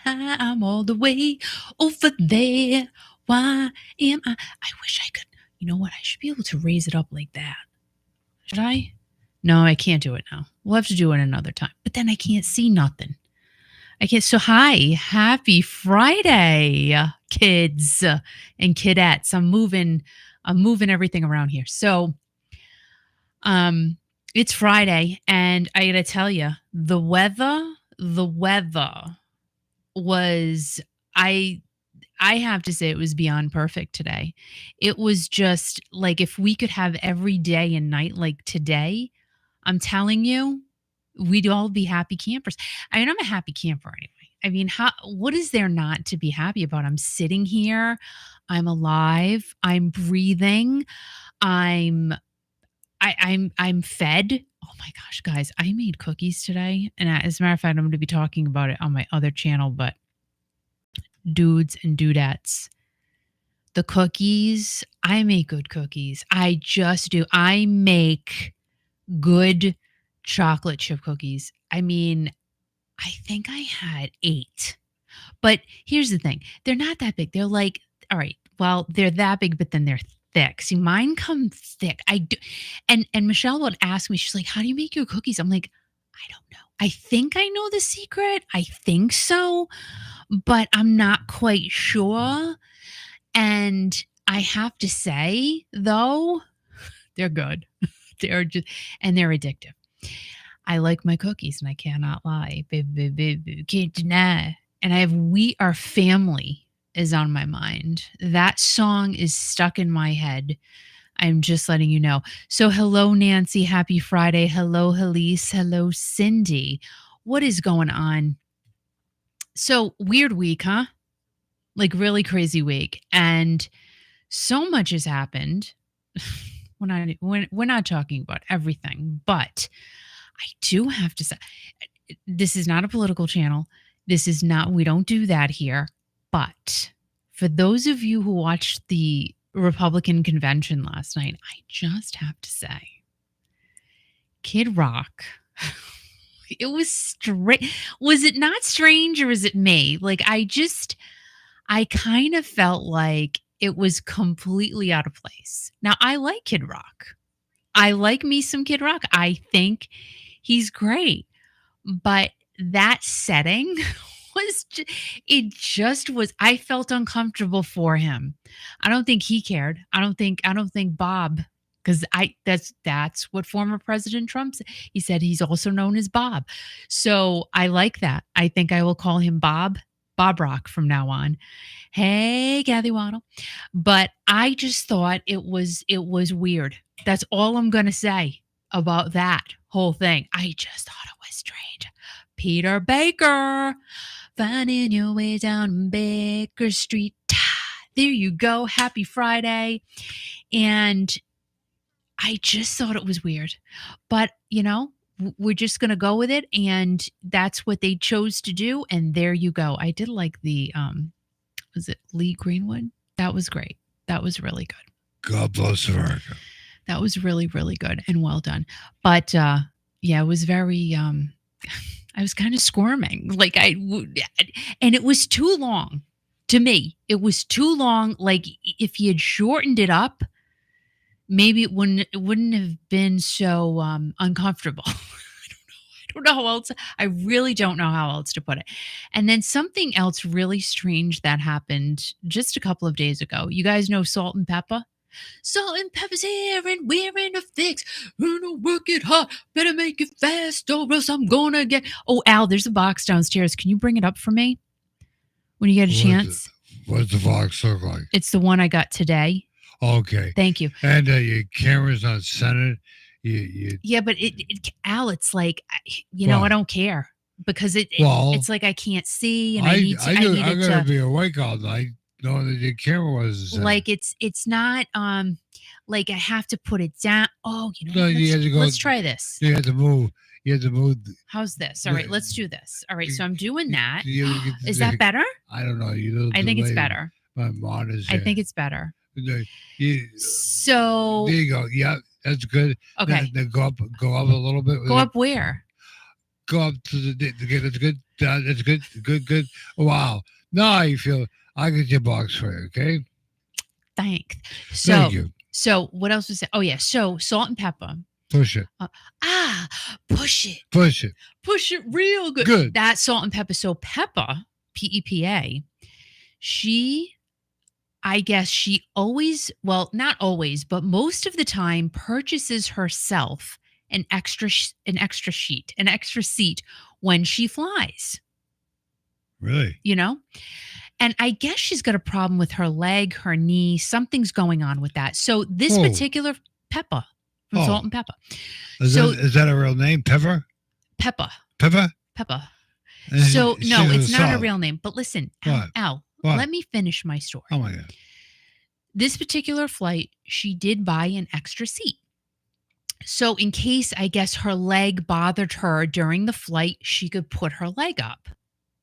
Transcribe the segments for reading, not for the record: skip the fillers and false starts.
I'm all the way over there. Why am I? I wish I could. You know what? I should be able to raise it up like that. Should I? No, I can't do it now. We'll have to do it another time. But then I can't see nothing. I can't. So, hi, happy Friday, kids and kidettes. I'm moving everything around here. So, um, it's Friday, and I gotta tell you, the weather was I I have to say it was beyond perfect today. It was just like if we could have every day and night like today, I'm telling you, we'd all be happy campers. I mean, I'm a happy camper anyway. I mean, what is there not to be happy about? I'm sitting here, I'm alive, I'm breathing, I'm I'm fed. Oh my gosh, guys, I made cookies today. And as a matter of fact, I'm going to be talking about it on my other channel, but dudes and dudettes, the cookies, I make good cookies. I just do. I make good chocolate chip cookies. I mean, I think I had 8. But here's the thing. They're not that big. They're like, all right, well, they're that big, but then they're thick. See, mine come thick. I do. And Michelle would ask me, she's like, how do you make your cookies? I'm like, I don't know. I think I know the secret. I think so, but I'm not quite sure. And I have to say, though, they're good. They're just, and they're addictive. I like my cookies, and I cannot lie. Baby, can't deny. And I have We Are Family is on my mind. That song is stuck in my head. I'm just letting you know. So, hello, Nancy. Happy Friday. Hello, Elise. Hello, Cindy. What is going on? So, weird week, huh? Like, really crazy week. And so much has happened. We're not talking about everything, but I do have to say, this is not a political channel. This is not, we don't do that here. But for those of you who watched the Republican convention last night, I just have to say, Kid Rock, it was straight. Was it not strange, or is it me? Like, I kind of felt like it was completely out of place. Now, I like Kid Rock. I like me some Kid Rock. I think he's great. But that setting it just was, I felt uncomfortable for him. I don't think he cared. I don't think Bob, because that's what former President Trump said. He said he's also known as Bob. So I like that. I think I will call him Bob Rock from now on. Hey, Kathy Waddle. But I just thought it was weird. That's all I'm gonna say about that whole thing. I just thought it was strange. Peter Baker, finding your way down Baker Street. There you go. Happy Friday. And I just thought it was weird. But, we're just going to go with it. And that's what they chose to do. And there you go. I did like the, was it Lee Greenwood? That was great. That was really good. God bless America. That was really, really good and well done. But, yeah, it was very, I was kind of squirming. And it was too long to me. It was too long. Like, if he had shortened it up, maybe it wouldn't have been so uncomfortable. I don't know how else. I really don't know how else to put it. And then something else really strange that happened just a couple of days ago. You guys know Salt and Pepper? Salt and Pepper's here and we're in a fix. Gonna work it hard. Better make it fast or else I'm gonna get. Oh, Al, there's a box downstairs. Can you bring it up for me when you get a chance? What's the box look like? It's the one I got today. Okay. Thank you. And your camera's not centered. Yeah, but Al, it's like, I don't care because it's like I can't see and I gotta be awake all night knowing that your camera wasn't centered. Like it's not like I have to put it down. Oh, let's try this. You had to move. How's this? All right, let's do this. All right, so I'm doing that. Is that better? I don't know. I think it's better. My monitor's here. I think it's better. So there you go. Yeah, that's good. Okay. Then go up a little bit. Go up where? go up to the. Okay, that's good. That's good. Good. Wow. Now you feel. I get your box for you. Okay. Thanks. Thank So, you. so what else was it? Oh yeah. So salt and pepper. Push it. Uh, ah, push it. Push it. Push it real good. Good. That salt and pepper. So Peppa, PEPA, she, I guess she always, well, not always, but most of the time purchases herself an extra sheet, an extra seat when she flies, Really. you know? And I guess she's got a problem with her leg, her knee, something's going on with that. So this Whoa. particular Peppa from Oh. Salt and Pepper. Is that a real name? Pepper. Peppa. Pepper. So no, She's it's not a solid. real name. But listen, What? Al, What? let me finish my story. Oh my god. This particular flight, she did buy an extra seat. So in case, I guess, her leg bothered her during the flight, she could put her leg up.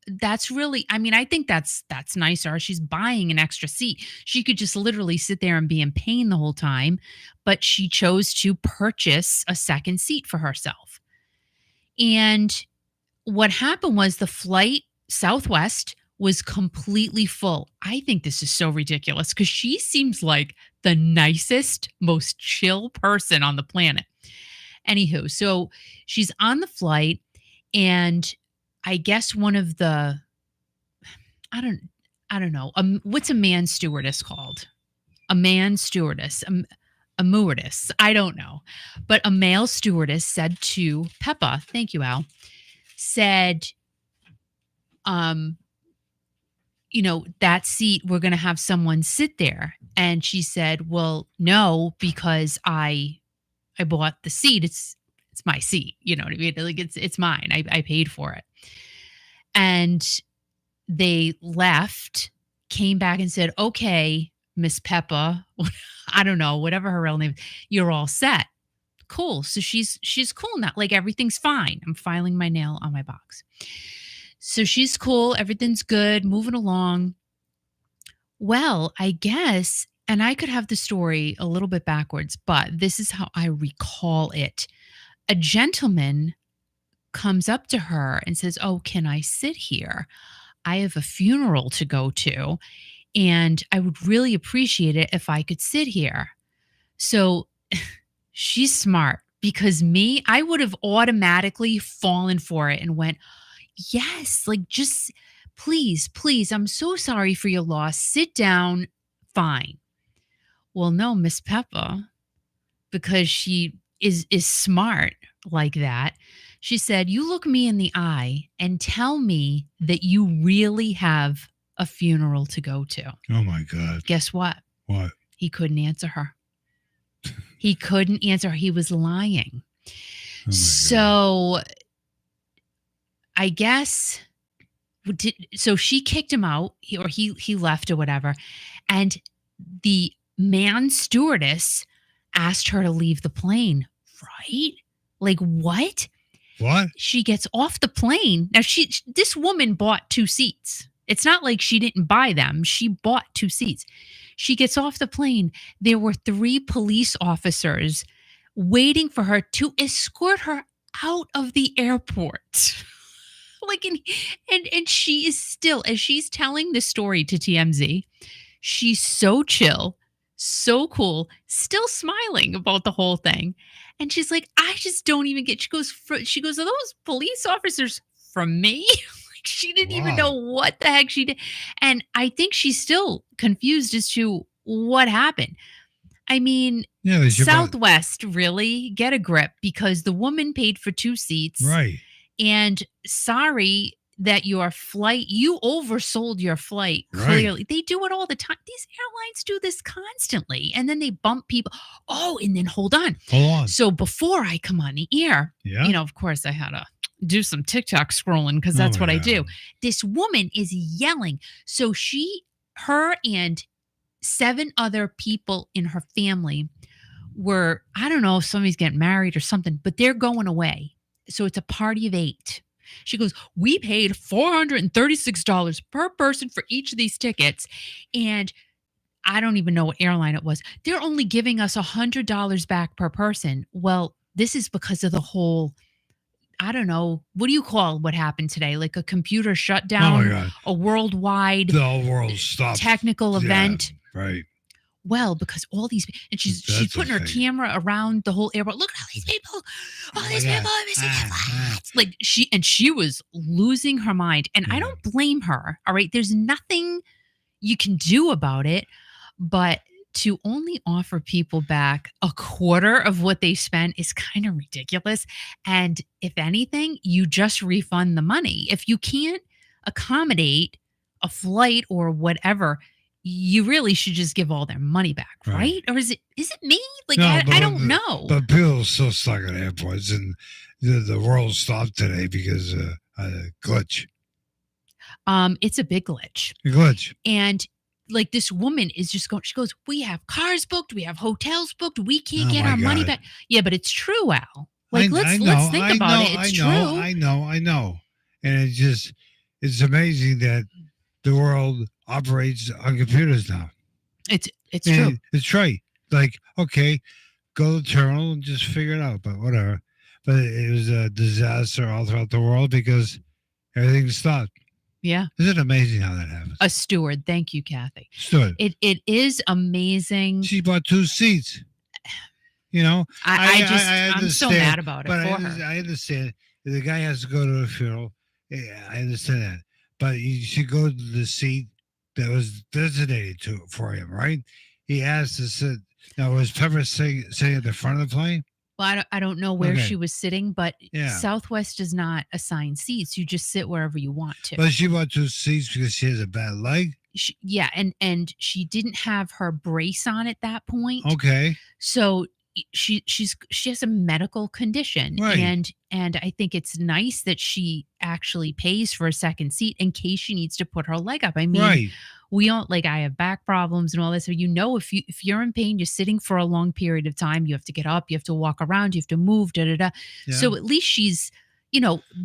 That's really, I mean, I think that's nicer. She's buying an extra seat. She could just literally sit there and be in pain the whole time, but she chose to purchase a second seat for herself. And what happened was the flight Southwest was completely full. I think this is so ridiculous because she seems like the nicest, most chill person on the planet. Anywho, so she's on the flight, and I guess one of the, I don't know, what's a man stewardess called? A man stewardess, a stewardess. I don't know, but a male stewardess said to Peppa, "Thank you, Al," said, that seat, we're going to have someone sit there. And she said, well, no, because I bought the seat. It's my seat. You know what I mean? Like it's mine. I paid for it. And they left, came back and said, okay, Miss Peppa, I don't know, whatever her real name, you're all set. Cool. So she's cool now. Like everything's fine. I'm filing my nail on my box. So she's cool. Everything's good. Moving along. Well, I guess, and I could have the story a little bit backwards, but this is how I recall it. A gentleman comes up to her and says, oh, can I sit here? I have a funeral to go to, and I would really appreciate it if I could sit here. So she's smart, because me, I would have automatically fallen for it and went, yes, like just please, I'm so sorry for your loss. Sit down. Fine. Well, no, Miss Peppa, because she is smart like that, she said, you look me in the eye and tell me that you really have a funeral to go to. Oh my God. Guess what? What? He couldn't answer her. He couldn't answer her. He was lying. Oh So I guess, so she kicked him out, he left or whatever. And the man stewardess asked her to leave the plane, right? Like what? What? She gets off the plane. Now this woman bought 2 seats. It's not like she didn't buy them. She bought 2 seats. She gets off the plane. There were 3 police officers waiting for her to escort her out of the airport. Like, and she is still, as she's telling the story to TMZ, she's so chill, so cool, still smiling about the whole thing. And she's like, I just don't even get, she goes, are those police officers from me? She didn't even know what the heck she did. And I think she's still confused as to what happened. I mean, Southwest, really get a grip, because the woman paid for 2 seats. Right. And sorry that your flight, you oversold your flight. Clearly. They do it all the time. These airlines do this constantly. And then they bump people. Oh, and then hold on. So before I come on the air, of course I had to do some TikTok scrolling, because that's what I do. This woman is yelling. So her and 7 other people in her family were, I don't know if somebody's getting married or something, but they're going away. So it's a party of 8. She goes, we paid $436 per person for each of these tickets. And I don't even know what airline it was. They're only giving us $100 back per person. Well, this is because of the whole I don't know, what do you call what happened today? Like a computer Oh my shutdown, God. a worldwide The whole world stopped. technical Yeah, event. right. Well, because all these, and she's That's the putting her thing. camera around the whole airport. Look at all these people, all Oh my these God. people are missing their Ah. flights. Like she was losing her mind, and I Yeah. don't blame her. All right, there's nothing you can do about it, but to only offer people back a quarter of what they spent is kind of ridiculous. And if anything, you just refund the money. If you can't accommodate a flight or whatever, you really should just give all their money back, right? Right. Or is it me? Like No, I don't know. But people are still stuck at airports, and the world stopped today because a glitch. It's a big glitch. A glitch. And like this woman is just going, she goes, we have cars booked, we have hotels booked, we can't Oh get my our money God. back. Yeah, but it's true, Al. Like I let's think about it. It's true. I know. And it's amazing that the world operates on computers now. It's And true. It's right. Like, okay, go to the terminal and just figure it out, but whatever. But it was a disaster all throughout the world because everything stopped. Yeah. Isn't it amazing how that happens? A steward. Thank you, Kathy. Steward. It is amazing. She bought 2 seats. You know, I'm so mad about it but for her. I understand if the guy has to go to a funeral. Yeah, I understand that, but you should go to the seat that was designated for him, right? He has to sit. Now, was Pepper sitting at the front of the plane? Well, I don't know where Okay. she was sitting, but Yeah. Southwest does not assign seats. You just sit wherever you want to. But she bought 2 seats because she has a bad leg. Yeah, and she didn't have her brace on at that point. Okay. So she has a medical condition, Right. and I think it's nice that she actually pays for a second seat in case she needs to put her leg up. I mean, Right. we all, like, I have back problems and all this. So if you're in pain, you're sitting for a long period of time, you have to get up, you have to walk around, you have to move, da da da. Yeah. So at least she's,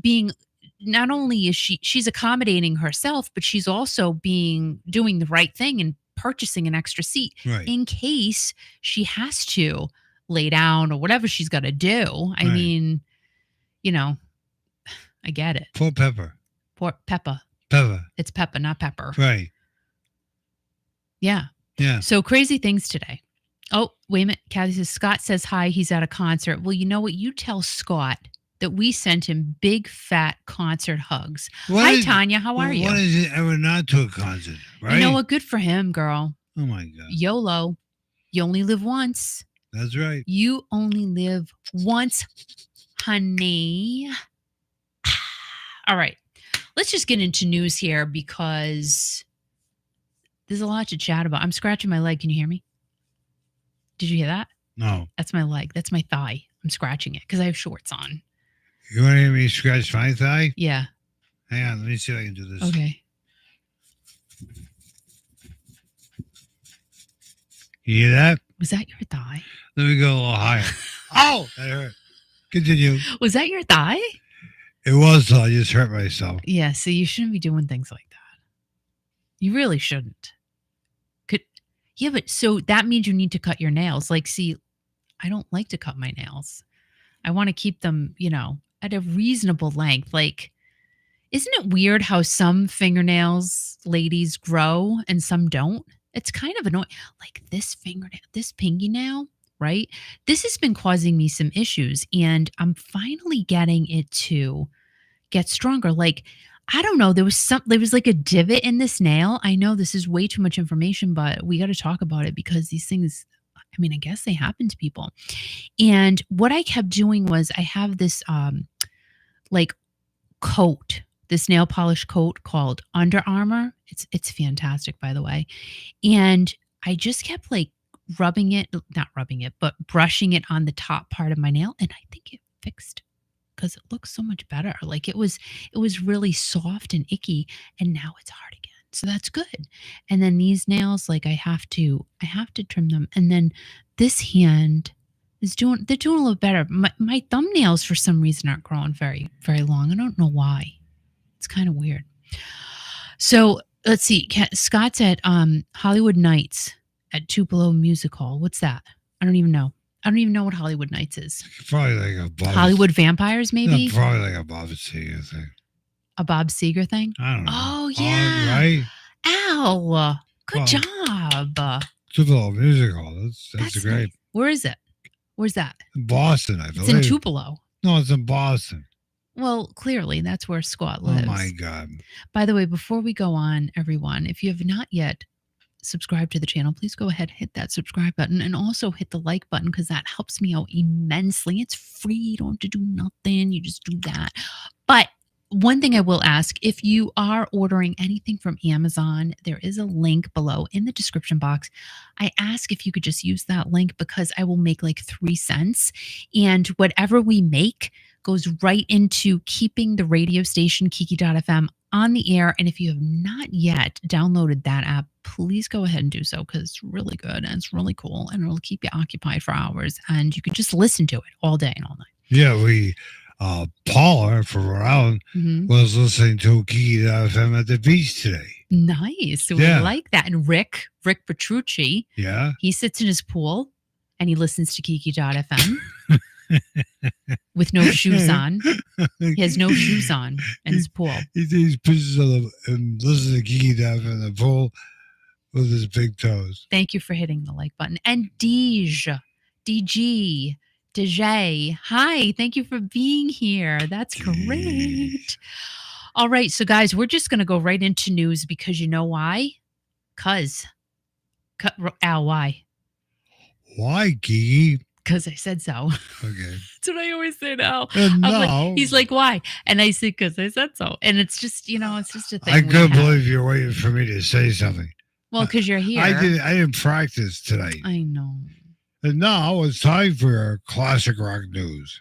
being, not only is she's accommodating herself, but she's also doing the right thing and purchasing an extra seat Right. in case she has to lay down or whatever she's got to do. I Right. mean, I get it. Poor Pepper. Poor Peppa. Pepper. It's Peppa, not Pepper. Right. Yeah. Yeah. So crazy things today. Oh, wait a minute. Kathy says, Scott says hi. He's at a concert. Well, you know what? You tell Scott that we sent him big, fat concert hugs. Hi, Tanya. How are you? What is it ever not to a concert, right? You know what? Good for him, girl. Oh, my God. YOLO. You only live once. That's right. You only live once, honey. All right. Let's just get into news here because there's a lot to chat about. I'm scratching my leg. Can you hear me? Did you hear that? No. That's my leg. That's my thigh. I'm scratching it because I have shorts on. You want to hear me scratch my thigh? Yeah. Hang on. Let me see if I can do this. Okay. You hear that? Was that your thigh? Let me go a little higher. Oh, that hurt. Continue. Was that your thigh? It was, so I just hurt myself. Yeah. So you shouldn't be doing things like that. You really shouldn't. Yeah, but so that means you need to cut your nails. Like, see, I don't like to cut my nails. I want to keep them, at a reasonable length. Like, isn't it weird how some fingernails, ladies, grow and some don't? It's kind of annoying. Like this fingernail, this pinky nail, right? This has been causing me some issues, and I'm finally getting it to get stronger. Like, I don't know. There was like a divot in this nail. I know this is way too much information, but we got to talk about it because these things, I mean, I guess they happen to people. And what I kept doing was I have this like coat, this nail polish coat called Under Armour. It's fantastic, by the way. And I just kept like not rubbing it, but brushing it on the top part of my nail. And I think it fixed because it looks so much better. Like it was really soft and icky, and now it's hard again. So that's good. And then these nails, like I have to trim them. And then this hand they're doing a little better. My thumbnails for some reason aren't growing very, very long. I don't know why. It's kind of weird. So let's see. Scott's at Hollywood Nights at Tupelo Music Hall. What's that? I don't even know. I don't even know what Hollywood Nights is. Probably like a Bob. Hollywood Vampires, No, maybe? probably like a Bob Seger thing. A Bob Seger thing? I don't know. Oh, yeah. Right? Al, good Well, job. Tupelo Music Hall. That's great. Nice. Where is it? Where's that? In Boston, I It's believe. in Tupelo. No, it's in Boston. Well, clearly, that's where Scott lives. Oh, my God. By the way, before we go on, everyone, if you have not yet subscribed to the channel, please go ahead, hit that subscribe button, and also hit the like button because that helps me out immensely. It's free. You don't have to do nothing. You just do that. But one thing I will ask, if you are ordering anything from Amazon, there is a link below in the description box. I ask if you could just use that link because I will make like 3 cents. And whatever we make goes right into keeping the radio station Kiki.fm on the air. And if you have not yet downloaded that app, please go ahead and do so because it's really good and it's really cool and it'll keep you occupied for hours and you can just listen to it all day and all night. Yeah, Paula from Rhode Island was listening to Kiki FM at the beach today. Nice. We like that. And Rick Petrucci, he sits in his pool and he listens to Kiki.fm with no shoes on. He has no shoes on in his pool. He takes pictures of him and listens to Kiki.fm in the pool with his big toes. Thank you for hitting the like button. And DG, hi, thank you for being here. That's great. All right, so guys, we're just going to go right into news because you know why? Al, why? Why, Kiki? Because I said so. Okay. That's what I always say now. No. He's like, why? And I say, because I said so. And it's just, it's just a thing. I couldn't believe you're waiting for me to say something. Well, because you're here. I didn't practice tonight. I know. And now it's time for our classic rock news.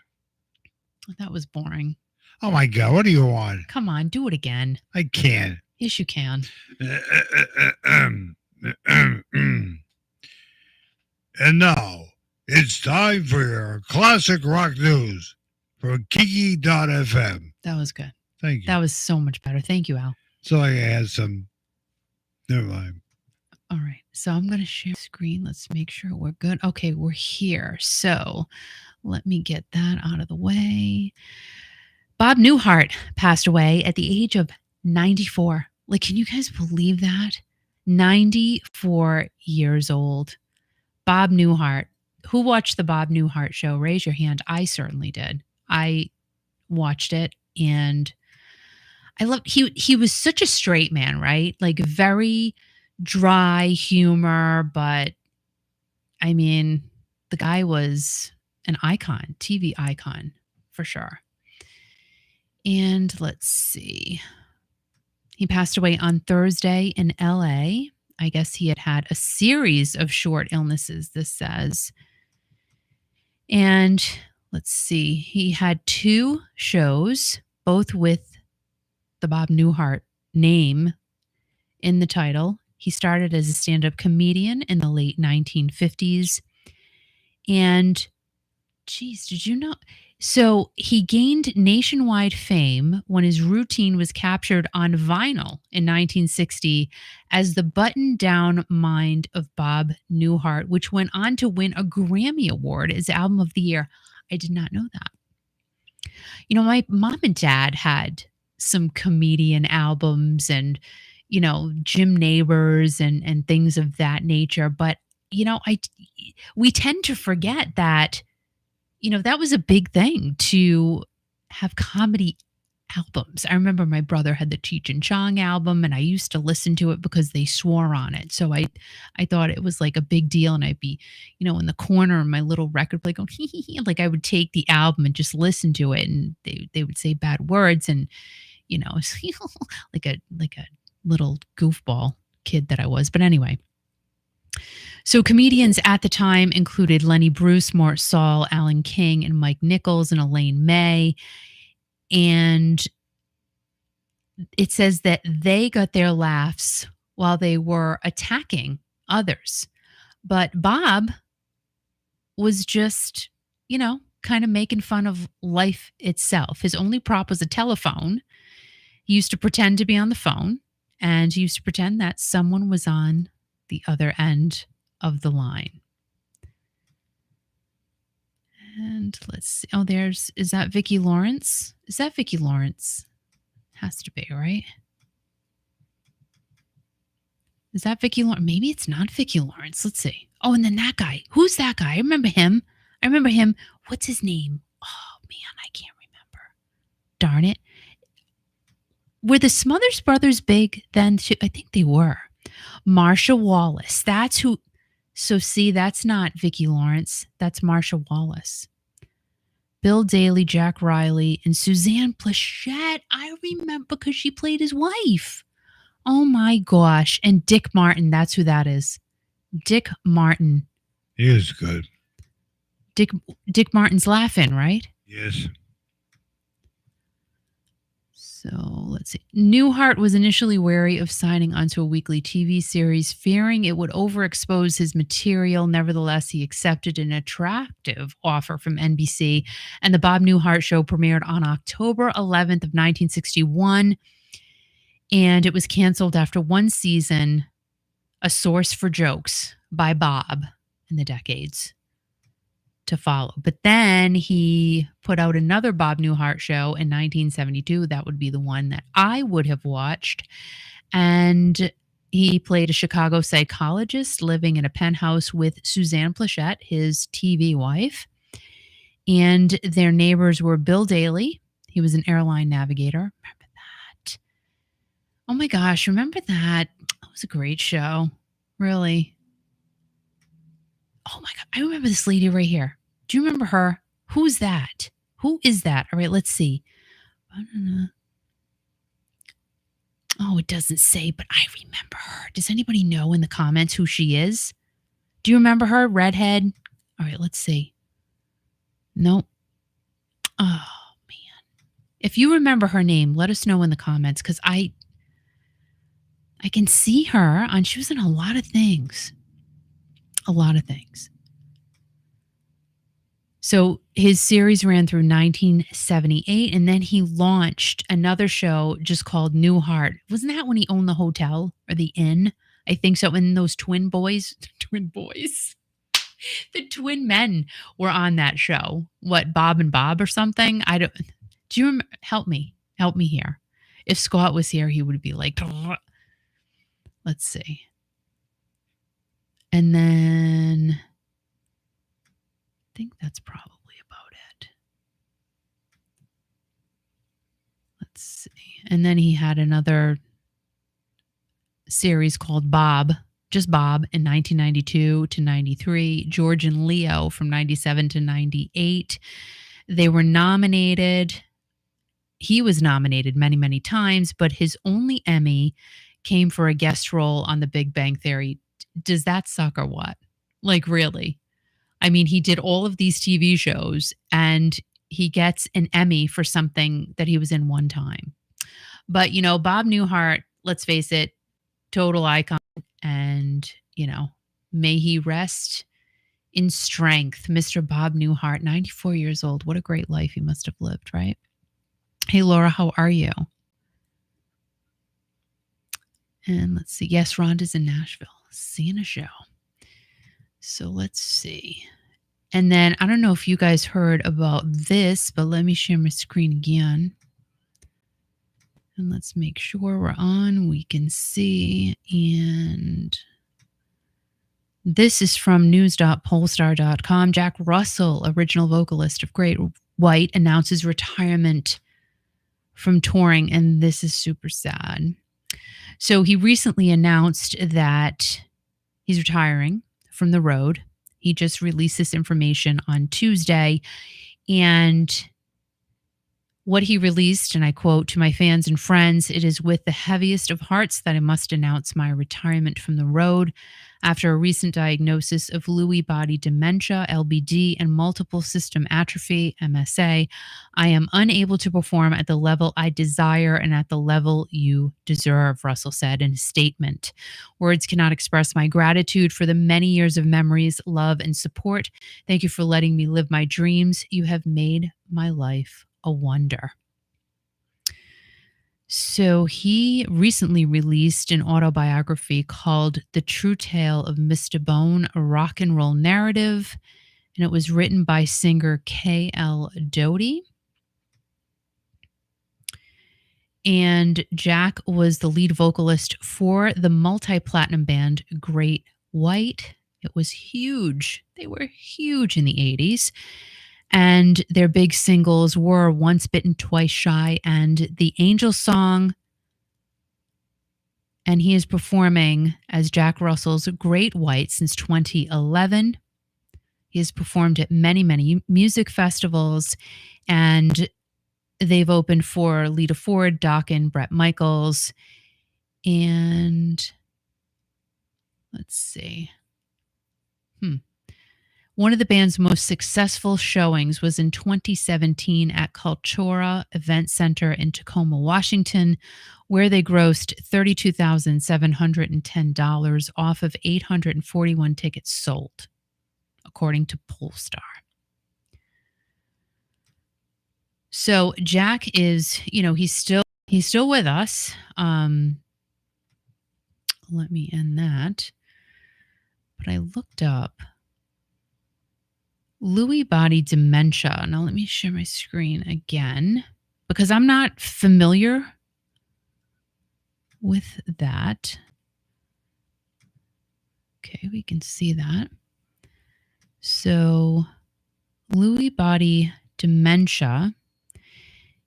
That was boring. Oh my God, what do you want? Come on, do it again. I can't. Yes, you can. And now it's time for your classic rock news from Kiki.fm. That was good. Thank you. That was so much better. Thank you, Al. So I had some. Never mind. All right. So I'm going to share the screen. Let's make sure we're good. Okay, we're here. So let me get that out of the way. Bob Newhart passed away at the age of 94. Like, can you guys believe that? 94 years old. Bob Newhart. Who watched the Bob Newhart show? Raise your hand. I certainly did. I watched it and I love he was such a straight man, right? Like very dry humor, but I mean, the guy was an icon, TV icon for sure. And let's see. He passed away on Thursday in LA. I guess he had a series of short illnesses, this says. And let's see. He had 2 shows, both with the Bob Newhart name in the title. He started as a stand-up comedian in the late 1950s. And, geez, did you know? So he gained nationwide fame when his routine was captured on vinyl in 1960 as the button-down mind of Bob Newhart, which went on to win a Grammy Award as Album of the Year. I did not know that. My mom and dad had some comedian albums and, Jim Neighbors and things of that nature. But, we tend to forget that, that was a big thing to have comedy albums. I remember my brother had the Cheech and Chong album and I used to listen to it because they swore on it. So I thought it was like a big deal and I'd be, in the corner of my little record play going, hee hee hee. Like I would take the album and just listen to it and they would say bad words and, like a little goofball kid that I was. But anyway. So comedians at the time included Lenny Bruce, Mort Saul, Alan King, and Mike Nichols and Elaine May. And it says that they got their laughs while they were attacking others. But Bob was just, kind of making fun of life itself. His only prop was a telephone. He used to pretend to be on the phone and he used to pretend that someone was on the other end of the line. And let's see. Oh, is that Vicki Lawrence? Is that Vicki Lawrence? Has to be, right? Is that Vicki Lawrence? Maybe it's not Vicki Lawrence. Let's see. Oh, and then that guy. Who's that guy? I remember him. What's his name? Oh, man, I can't remember. Darn it. Were the Smothers Brothers big then? I think they were. Marsha Wallace. That's who. So see, that's not Vicki Lawrence. That's Marsha Wallace. Bill Daly, Jack Riley, and Suzanne Plachette. I remember because she played his wife. Oh my gosh. And Dick Martin. That's who that is. Dick Martin. He is good. Dick Martin's laughing, right? Yes. So let's see. Newhart was initially wary of signing onto a weekly TV series, fearing it would overexpose his material. Nevertheless, he accepted an attractive offer from NBC, and the Bob Newhart Show premiered on October 11th of 1961, and it was canceled after one season, a source for jokes by Bob in the decades to follow. But then he put out another Bob Newhart show in 1972. That would be the one that I would have watched. And he played a Chicago psychologist living in a penthouse with Suzanne Plachette, his TV wife. And their neighbors were Bill Daly. He was an airline navigator. Remember that? Oh my gosh, remember that? That was a great show. Really. Oh my God, I remember this lady right here. Do you remember her? Who's that? Who is that? All right, let's see. Oh, it doesn't say, but I remember her. Does anybody know in the comments who she is? Do you remember her? Redhead? All right, let's see. Nope. Oh, man. If you remember her name, let us know in the comments because I can see her on, she was in a lot of things. A lot of things. So his series ran through 1978, and then he launched another show just called Newhart. Wasn't that when he owned the hotel or the inn? I think so. And those twin men were on that show. What, Bob and Bob or something? Do you remember? Help me here. If Scott was here, he would be like, let's see. And then I think that's probably about it. Let's see. And then he had another series called Bob, just Bob, in 1992 to 93. George and Leo from 97 to 98. They were nominated. He was nominated many, many times, but his only Emmy came for a guest role on The Big Bang Theory. Does that suck or what? Like, really? I mean, he did all of these TV shows and he gets an Emmy for something that he was in one time. But, Bob Newhart, let's face it, total icon. And, may he rest in strength. Mr. Bob Newhart, 94 years old. What a great life he must have lived, right? Hey, Laura, how are you? And let's see. Yes, Rhonda's in Nashville, seeing a show. So let's see. And then I don't know if you guys heard about this, but let me share my screen again. And let's make sure we're on. We can see. And this is from news.polestar.com. Jack Russell, original vocalist of Great White, announces retirement from touring. And this is super sad. So he recently announced that he's retiring from the road. He just released this information on Tuesday. And what he released, and I quote, "To my fans and friends, it is with the heaviest of hearts that I must announce my retirement from the road. After a recent diagnosis of Lewy body dementia, LBD, and multiple system atrophy, MSA, I am unable to perform at the level I desire and at the level you deserve," Russell said in a statement. "Words cannot express my gratitude for the many years of memories, love, and support. Thank you for letting me live my dreams. You have made my life a wonder." So he recently released an autobiography called The True Tale of Mr. Bone, a rock and roll narrative. and it was written by singer K.L. Doty. And Jack was the lead vocalist for the multi-platinum band Great White. It was huge. They were huge in the 80s. And their big singles were Once Bitten, Twice Shy and The Angel Song. And he is performing as Jack Russell's Great White since 2011. He has performed at many, many music festivals, and they've opened for Lita Ford, Dokken, Bret Michaels, and let's see. One of the band's most successful showings was in 2017 at Cultura Event Center in Tacoma, Washington, where they grossed $32,710 off of 841 tickets sold, according to Polestar. So Jack is, he's still with us. Let me end that. But I looked up Lewy body dementia. Now let me share my screen again because I'm not familiar with that. Okay, we can see that. So Lewy body dementia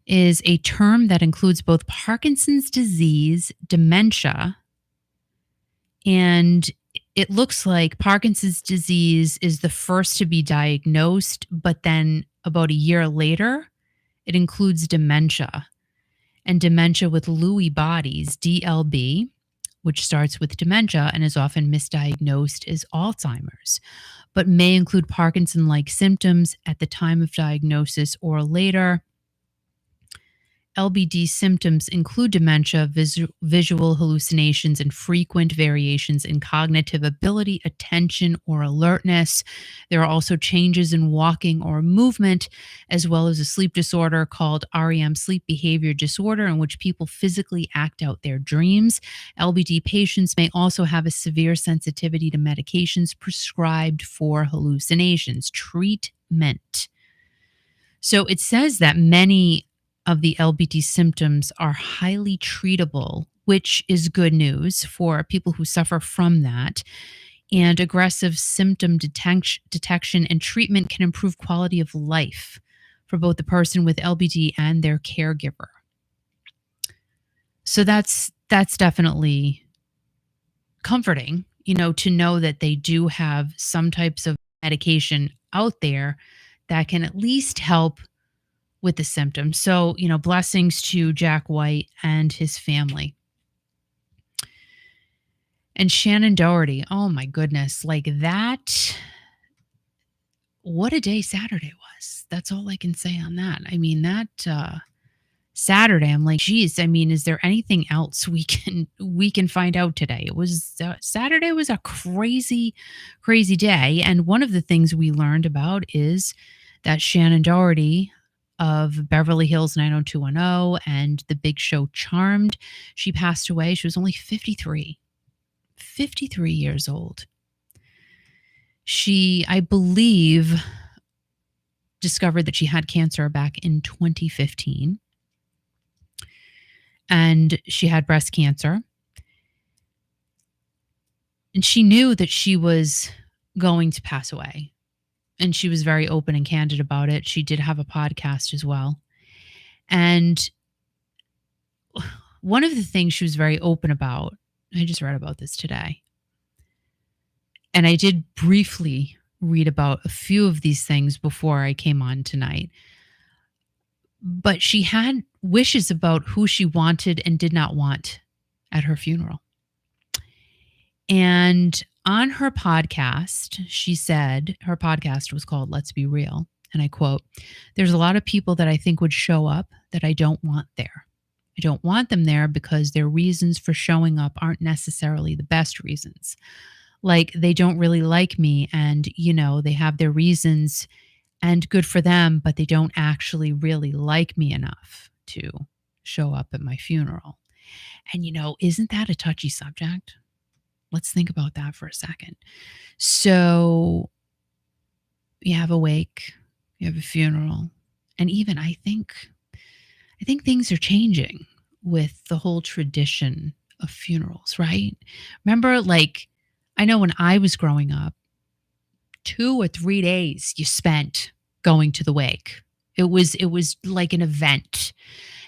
is a term that includes both Parkinson's disease, dementia, and it looks like Parkinson's disease is the first to be diagnosed, but then about a year later, it includes dementia. And dementia with Lewy bodies, DLB, which starts with dementia and is often misdiagnosed as Alzheimer's, but may include Parkinson-like symptoms at the time of diagnosis or later. LBD symptoms include dementia, visual hallucinations, and frequent variations in cognitive ability, attention, or alertness. There are also changes in walking or movement, as well as a sleep disorder called REM, sleep behavior disorder, in which people physically act out their dreams. LBD patients may also have a severe sensitivity to medications prescribed for hallucinations. Treatment. So it says that many of the LBD symptoms are highly treatable, which is good news for people who suffer from that. And aggressive symptom detection and treatment can improve quality of life for both the person with LBD and their caregiver. So that's definitely comforting, to know that they do have some types of medication out there that can at least help with the symptoms. So, blessings to Jack White and his family. And Shannon Doherty, oh my goodness, like that. What a day Saturday was. That's all I can say on that. I mean, that Saturday, I'm like, geez, is there anything else we can find out today? It was Saturday was a crazy, crazy day. And one of the things we learned about is that Shannon Doherty of Beverly Hills 90210 and the big show Charmed, she passed away. She was only 53 years old. She, I believe, discovered that she had cancer back in 2015. And she had breast cancer. And she knew that she was going to pass away. And she was very open and candid about it. She did have a podcast as well. And one of the things she was very open about, I just read about this today. And I did briefly read about a few of these things before I came on tonight. But she had wishes about who she wanted and did not want at her funeral. And on her podcast, she said, her podcast was called Let's Be Real. And I quote, "There's a lot of people that I think would show up that I don't want there. I don't want them there because their reasons for showing up aren't necessarily the best reasons. Like they don't really like me and, they have their reasons and good for them, but they don't actually really like me enough to show up at my funeral." And, isn't that a touchy subject? Let's think about that for a second. So You have a wake, you have a funeral, and even I think things are changing with the whole tradition of funerals, right? Remember, like, I know when I was growing up, 2 or 3 days you spent going to the wake. It was like an event.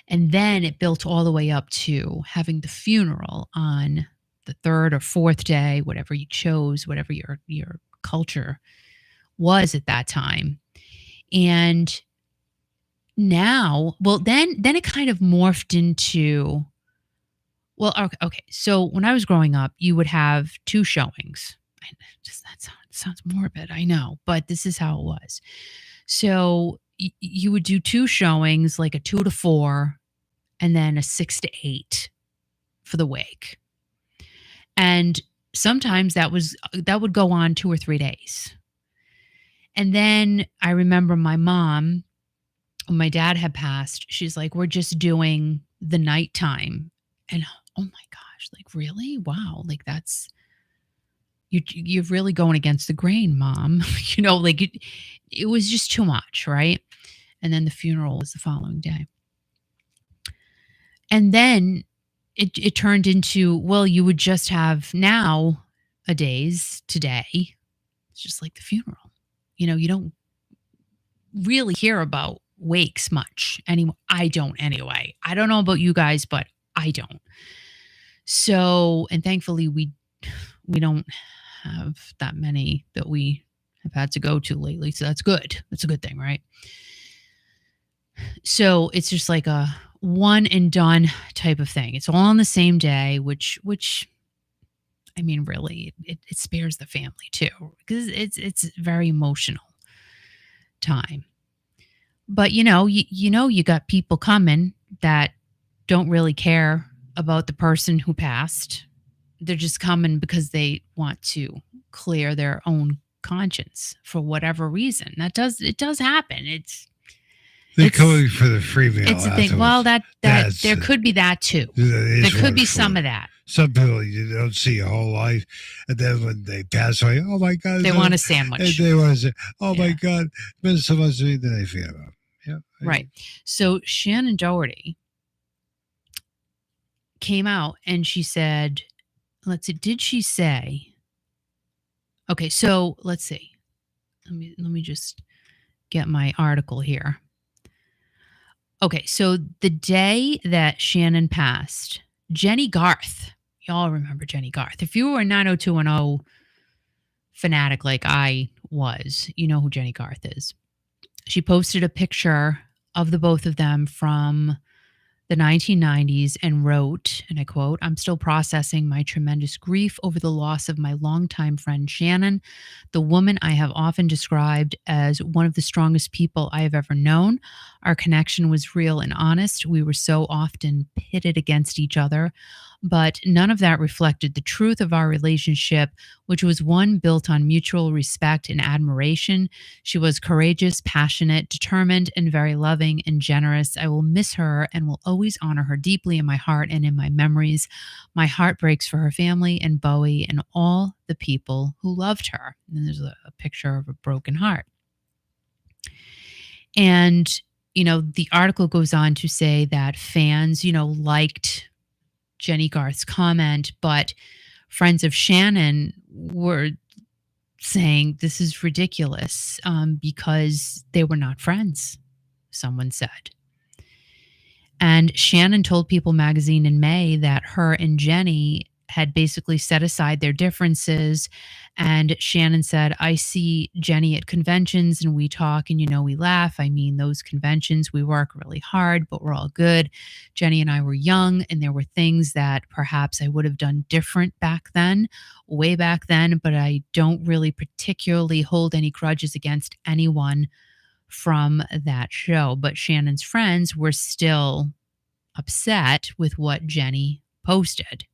And then it built all the way up to having the funeral on the third or fourth day, whatever you chose, whatever your culture was at that time. And now, well, then it kind of morphed into, well, okay. So when I was growing up, you would have two showings. Just that sounds morbid, I know, but this is how it was. So you would do two showings, like a 2 to 4, and then a 6 to 8 for the wake. And sometimes that would go on 2 or 3 days. And then I remember my mom, when my dad had passed, she's like, we're just doing the nighttime. And oh my gosh, like, really? Wow. Like, that's, you're really going against the grain, mom. Like, it was just too much, right? And then the funeral was the following day. And then it turned into, well, you would just have nowadays, today, it's just like the funeral. You don't really hear about wakes much anymore. I don't anyway. I don't know about you guys, but I don't. So, and thankfully we don't have that many that we have had to go to lately. So that's good. That's a good thing, right? So it's just like a one and done type of thing. It's all on the same day, which I mean, really, it spares the family too, because it's very emotional time. But you got people coming that don't really care about the person who passed. They're just coming because they want to clear their own conscience for whatever reason. It does happen. They're coming for the free meal. It's a thing. Well, that there could be that too. There could be some of that. Some people you don't see your whole life, and then when they pass away, oh my God, they want a sandwich. They want to say, oh my God, it's been so much to me that they forget about. Yeah, right. So Shannon Doherty came out and she said, let's see, did she say? Okay, so let's see. Let me just get my article here. Okay, so the day that Shannon passed, Jenny Garth, y'all remember Jenny Garth. If you were a 90210 fanatic like I was, you know who Jenny Garth is. She posted a picture of the both of them from the 1990s and wrote, and I quote, "I'm still processing my tremendous grief over the loss of my longtime friend Shannon, the woman I have often described as one of the strongest people I have ever known. Our connection was real and honest. We were so often pitted against each other, but none of that reflected the truth of our relationship, which was one built on mutual respect and admiration. She was courageous, passionate, determined, and very loving and generous. I will miss her and will always honor her deeply in my heart and in my memories. My heart breaks for her family and Bowie and all the people who loved her." And there's a picture of a broken heart. And, the article goes on to say that fans, liked Jenny Garth's comment, but friends of Shannon were saying this is ridiculous because they were not friends, someone said. And Shannon told People magazine in May that her and Jenny had basically set aside their differences. And Shannon said, "I see Jenny at conventions and we talk and, we laugh. I mean, those conventions, we work really hard, but we're all good. Jenny and I were young and there were things that perhaps I would have done different back then, way back then, but I don't really particularly hold any grudges against anyone from that show." But Shannon's friends were still upset with what Jenny posted.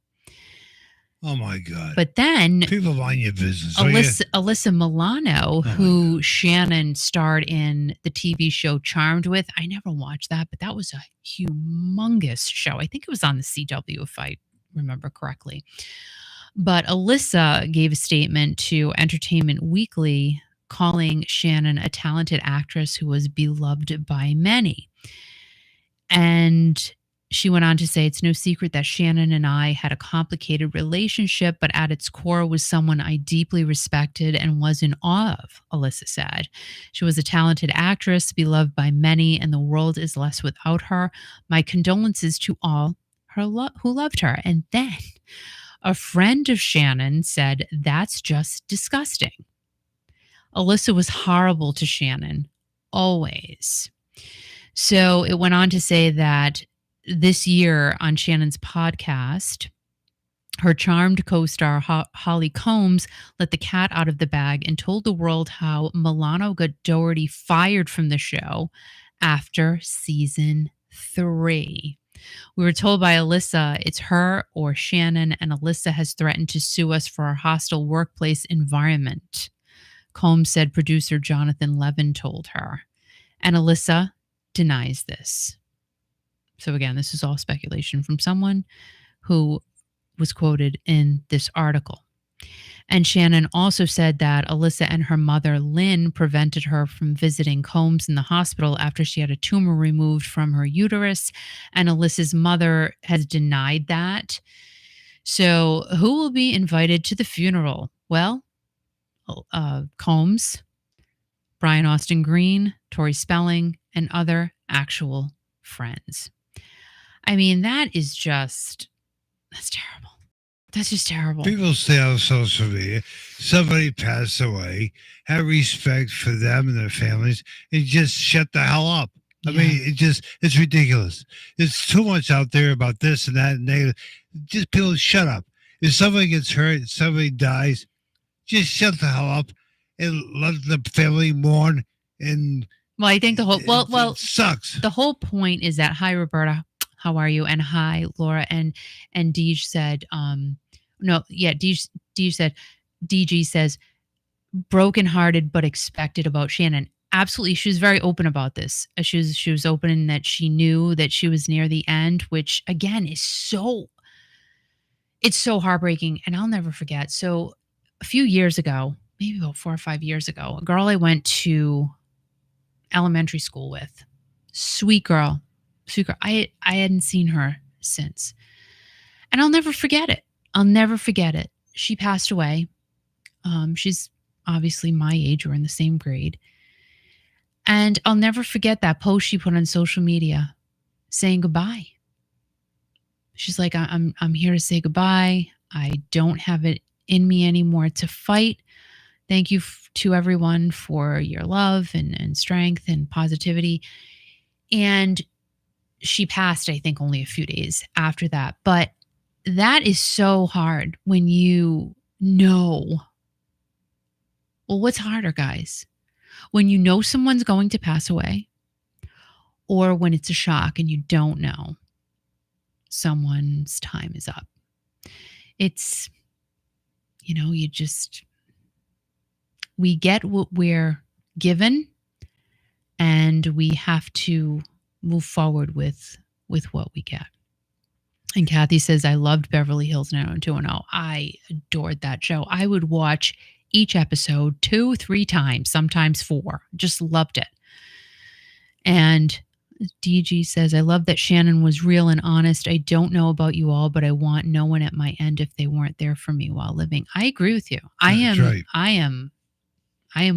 Oh my God. But then people mind your business. Alyssa Milano, who Shannon starred in the TV show Charmed with. I never watched that, but that was a humongous show. I think it was on the CW, if I remember correctly. But Alyssa gave a statement to Entertainment Weekly calling Shannon a talented actress who was beloved by many. And she went on to say, it's no secret that Shannon and I had a complicated relationship, but at its core was someone I deeply respected and was in awe of, Alyssa said. She was a talented actress, beloved by many, and the world is less without her. My condolences to all who loved her. And then a friend of Shannon said, that's just disgusting. Alyssa was horrible to Shannon, always. So it went on to say that this year on Shannon's podcast, her charmed co-star Holly Combs let the cat out of the bag and told the world how Milano got Doherty fired from the show after season 3. We were told by Alyssa it's her or Shannon, and Alyssa has threatened to sue us for our hostile workplace environment. Combs said producer Jonathan Levin told her. And Alyssa denies this. So again, this is all speculation from someone who was quoted in this article. And Shannon also said that Alyssa and her mother, Lynn, prevented her from visiting Combs in the hospital after she had a tumor removed from her uterus. And Alyssa's mother has denied that. So who will be invited to the funeral? Well, Combs, Brian Austin Green, Tori Spelling, and other actual friends. I mean, that's terrible. That's just terrible. People say on social media, somebody passed away, have respect for them and their families, and just shut the hell up. I mean, it's ridiculous. It's too much out there about this and that and negative. Just people shut up. If somebody gets hurt, somebody dies, just shut the hell up and let the family mourn. And well, I think the whole it sucks. The whole point is that, hi Roberta, how are you? And hi Laura. And Deej said, Deej said, DG says, brokenhearted but expected about Shannon. Absolutely, she was very open about this. She was open in that she knew that she was near the end, which again is so heartbreaking. And I'll never forget. So a few years ago, maybe about 4 or 5 years ago, a girl I went to elementary school with, sweet girl. I hadn't seen her since, and I'll never forget it. She passed away. She's obviously my age. We're in the same grade. And I'll never forget that post she put on social media saying goodbye. She's like, I'm here to say goodbye. I don't have it in me anymore to fight. Thank you to everyone for your love and strength and positivity. And she passed, I think, only a few days after that. But that is so hard when you know. Well, what's harder, guys? When you know someone's going to pass away, or when it's a shock and you don't know someone's time is up. It's, we get what we're given, and we have to move forward with what we get. And Kathy says, I loved Beverly Hills 90210. I adored that show. I would watch each episode 2-3 times, sometimes 4. Just loved it. And DG says, I love that Shannon was real and honest. I don't know about you all, but I want no one at my end if they weren't there for me while living. I agree with you. Right. I am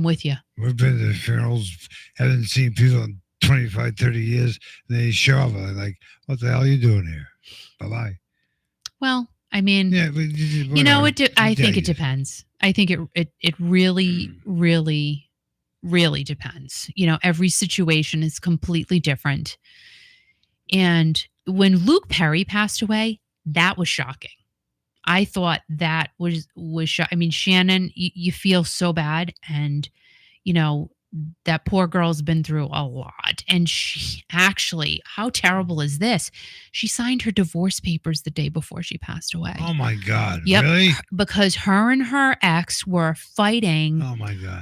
with you. We've been to funerals, haven't seen people in 25, 30 years, and they show up and they're like, what the hell are you doing here? Bye-bye. Well, I mean, yeah, I think it depends. I think it really, really, really depends. Every situation is completely different. And when Luke Perry passed away, that was shocking. I thought that was I mean, Shannon, you feel so bad, and that poor girl's been through a lot. And she actually, how terrible is this? She signed her divorce papers the day before she passed away. Oh my God. Yep. Really? Because her and her ex were fighting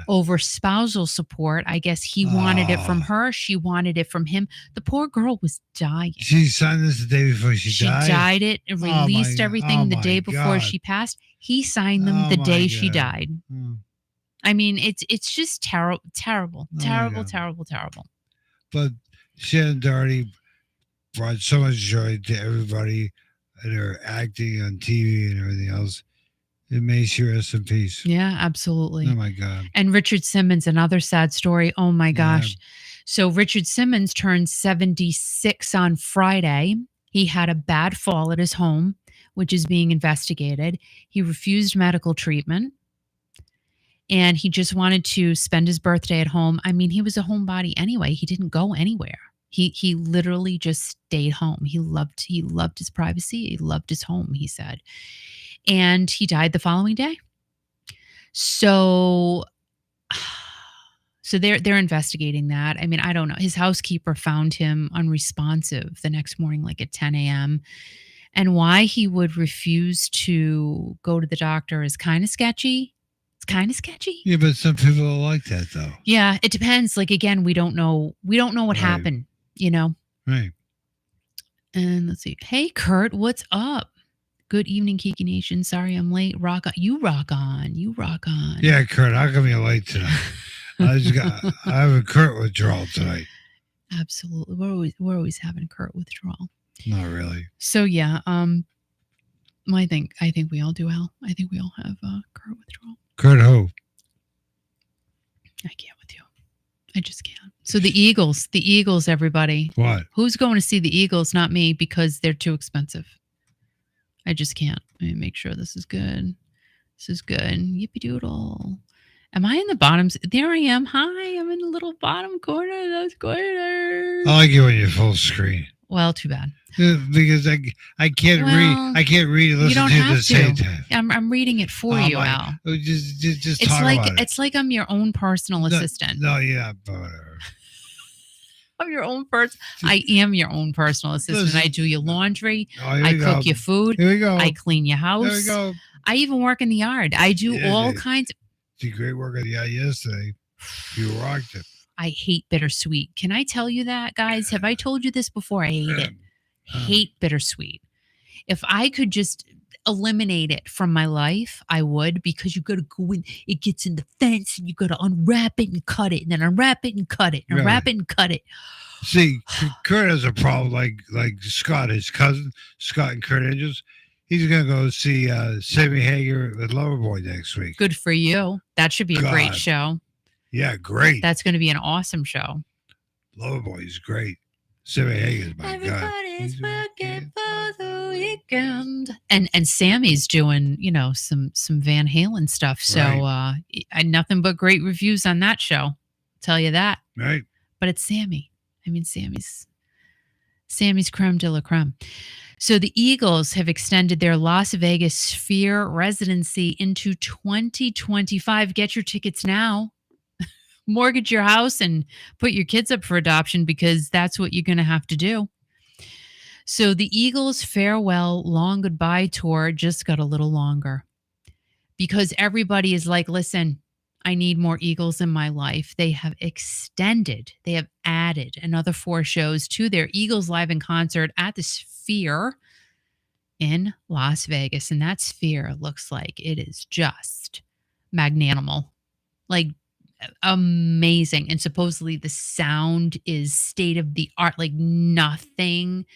over spousal support. I guess he wanted it from her. She wanted it from him. The poor girl was dying. She signed this the day before she died? She died it and released everything the day before she passed. He signed them the day she died. I mean, it's just terrible, terrible, Oh my terrible, God. terrible, terrible. But Shannon Doherty brought so much joy to everybody and her acting on TV and everything else. It may she rest in peace. Yeah, Oh absolutely. my God. And Richard Simmons, another sad story. Oh my Yeah. gosh. So Richard Simmons turned 76 on Friday. He had a bad fall at his home, which is being investigated. He refused medical treatment and he just wanted to spend his birthday at home. I mean, he was a homebody anyway. He didn't go anywhere. He literally just stayed home. He loved his privacy. He loved his home, he said. And he died the following day. So so they're investigating that. I mean, I don't know. His housekeeper found him unresponsive the next morning, like at 10 a.m. And why he would refuse to go to the doctor is kind of sketchy. It's kind of sketchy. Yeah, but some people are like that though. Yeah, it depends. Like again, we don't know. We don't know what Right. happened. You know. Right. And let's see. Hey, Kurt, what's up? Good evening, Kiki Nation. Sorry I'm late. Rock on. You rock on. You rock on. Yeah, Kurt, how come you're late tonight? I have a Kurt withdrawal tonight. Absolutely. We're always having Kurt withdrawal. Not really. So yeah, I think we all do, Al. I think we all have Kurt withdrawal. Kurt who? I can't with you. I just can't. So the Eagles, everybody. What? Who's going to see the Eagles? Not me, because they're too expensive. I just can't. Let me make sure this is good. This is good. Yippee doodle. Am I in the bottoms? There I am. Hi, I'm in the little bottom corner of those corners. I like it when you're full screen. Well, too bad. Because I can't read. I can't read and You listen don't to you have at the same time. I'm reading it for you, Al. Just It's talk like about it. it's like I'm your own personal assistant. No, yeah, but whatever. I'm your own person. I am your own personal assistant. Listen. I do your laundry. Oh, here I we cook go. your food. Here we go. I clean your house. There we go. I even work in the yard. I do Yeah, all dude. kinds. Did great work on the eye yesterday. You rocked it. I hate bittersweet. Can I tell you that, guys? Have I told you this before? I hate it. Hate bittersweet. If I could just eliminate it from my life, I would, because you got to go in. It gets in the fence, and you got to unwrap it and cut it, and then unwrap it and cut it, and unwrap it and cut it. See, Kurt has a problem like Scott, his cousin, Scott and Kurt Angels. He's going to go see Sammy Hagar with Loverboy next week. Good for you. That should be a great God. show. Yeah, great. That's going to be an awesome show. Loverboy is great. Sammy Hagar's my Everybody's God. working for the weekend. And Sammy's doing, some Van Halen stuff. So I nothing but great reviews on that show. Tell you that. Right. But it's Sammy. I mean, Sammy's creme de la creme. So the Eagles have extended their Las Vegas Sphere residency into 2025. Get your tickets now. Mortgage your house and put your kids up for adoption, because that's what you're going to have to do. So the Eagles' farewell long goodbye tour just got a little longer, because everybody is like, listen, I need more Eagles in my life. They have added another 4 shows to their Eagles Live in Concert at the Sphere in Las Vegas. And that Sphere looks like it is just magnanimal, like amazing. And supposedly the sound is state of the art, like nothing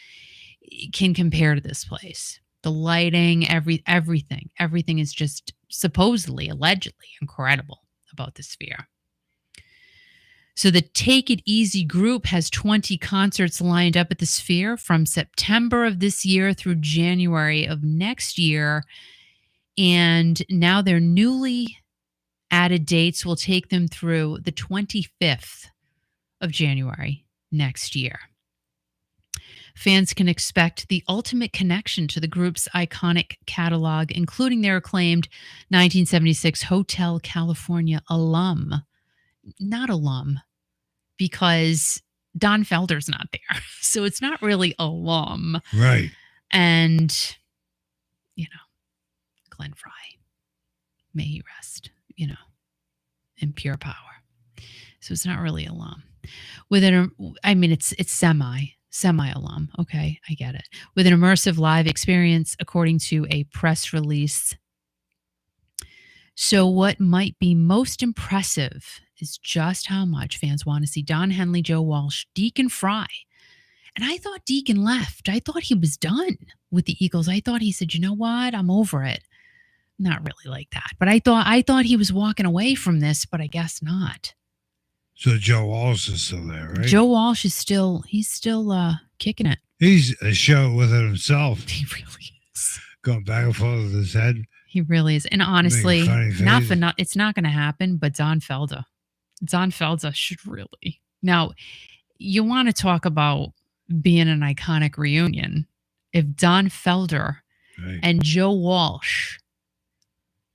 can compare to this place. The lighting, everything is just supposedly, allegedly incredible about the Sphere. So the Take It Easy group has 20 concerts lined up at the Sphere from September of this year through January of next year. And now their newly added dates will take them through the 25th of January next year. Fans can expect the ultimate connection to the group's iconic catalog, including their acclaimed 1976 Hotel California alum. Not alum, because Don Felder's not there. So it's not really alum. Right. And, Glenn Fry, may he rest, in pure power. So it's not really alum. It's semi-alum. Okay, I get it. With an immersive live experience, according to a press release So, what might be most impressive is just how much fans want to see Don Henley, Joe Walsh, Deacon Fry. And I thought Deacon left. I thought he was done with the Eagles. I thought he said, "You know what? I'm over it." Not really like that, but I thought he was walking away from this, but I guess not. So Joe Walsh is still there, right? Joe Walsh is still kicking it. He's a show within himself, He really is. going back and forth with his head. He really is. And honestly, funny not faces. for not it's not going to happen, but Don Felder should really. Now, you want to talk about being an iconic reunion. If Don Felder Right. and Joe Walsh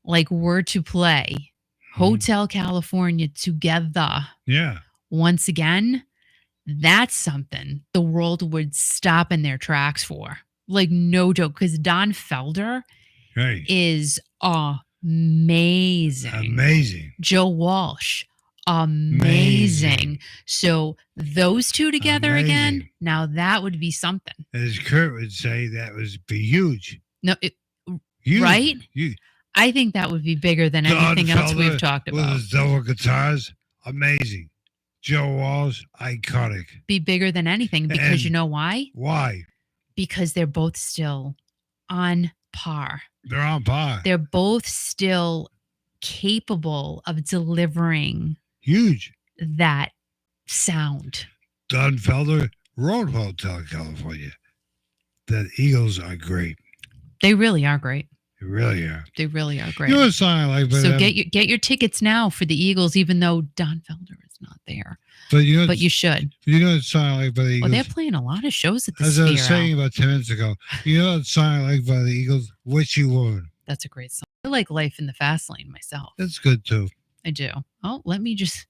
were to play Hotel California together Yeah. once again, that's something the world would stop in their tracks for. No joke, because Don Felder Right. is amazing. Amazing. Joe Walsh, amazing. So those two together again, Amazing. now that would be something. As Kurt would say, that would be huge. No, Huge. right? Huge. I think that would be bigger than Don anything else Felder we've talked with about. his double guitars, amazing. Joe Walsh, iconic. Be bigger than anything because And- you know why? Why? Because they're both still on par. They're on par. They're both still capable of delivering Huge. that sound. Don Felder wrote Hotel California. The Eagles are great. They really are great. They really are. They really are great. You know what song I like about So them? get your tickets now for the Eagles, even though Don Felder is not there. But you know, But you should. you know what song I like by the Well, Eagles? they're playing a lot of shows at the As I was Sphere. saying about 10 minutes ago, you know what song I like by the Eagles? Witchy Woman. That's a great song. I like Life in the Fast Lane myself. That's good too. I do. Oh, let me just.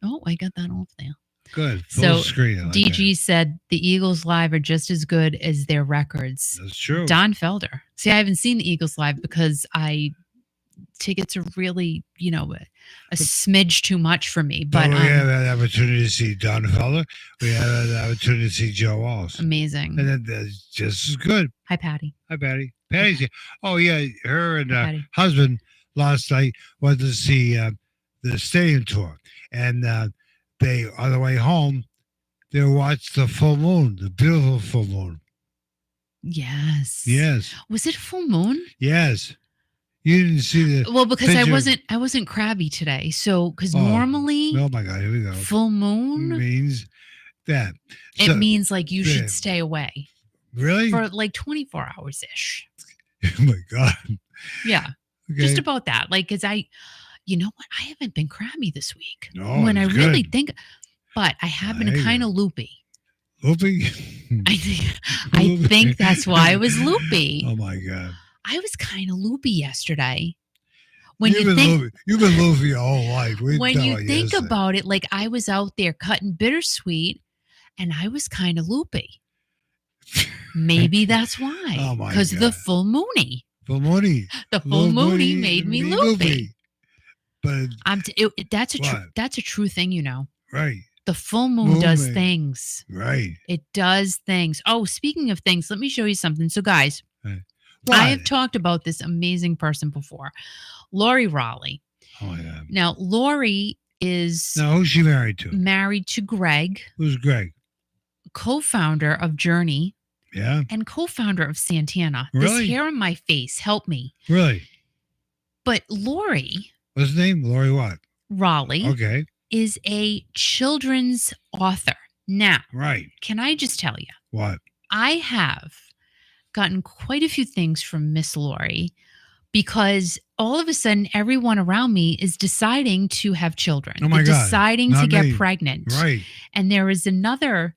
Oh, I got that off there. Good. So, Full screen. I like DG said the Eagles live are just as good as their records. that. That's true. Don Felder. See, I haven't seen the Eagles live because tickets are really, a smidge too much for me. But But we have an opportunity to see Don Felder. We have an opportunity to see Joe Walsh. amazing. And that's just as good. Hi, Patty. Hi, Patty. Patty's here. Oh, yeah. Her and Hi, Patty. husband last night went to see the stadium tour. And they, on the way home, they watched the full moon, the beautiful full moon. Yes. Yes. Was it full moon? Yes. You didn't see the. Well, because picture. I wasn't crabby today. So because Oh, normally Oh, my God. Here we go. full moon Means that. it So, means you yeah. should stay away really? for 24 hours ish. Oh, my God. Yeah. Okay. Just about that. Because you know what? I haven't been crabby this week. No, when I it's really good. think, but I have been There you kind go. of loopy. Loopy? I think that's why I was loopy. Oh, my God. I was kind of loopy yesterday. When You've you been think loopy. You've been loopy your whole life. We when know you it think yesterday. about it, I was out there cutting bittersweet, and I was kind of loopy. Maybe that's why. Oh, my Because the God. full moony, Full moony. the full moony made me loopy. But That's a What? that's a true thing, right, The full moon does Moving. things. right. It does things. Oh, speaking of things, let me show you something. So, guys, What? I have talked about this amazing person before, Lori Raleigh. Oh my God. Now, Lori is Now who's she married to? married to Greg, Who's Greg? co-founder of Journey Yeah, and co-founder of Santana. Really? This hair on my face, help me. really. But Lori What's his name? Lori what? Raleigh Okay, is a children's author. Now, right. can I just tell you, What? I have gotten quite a few things from Miss Lori because all of a sudden everyone around me is deciding to have children. Oh my They're God, deciding to not get me. pregnant. Right. And there is another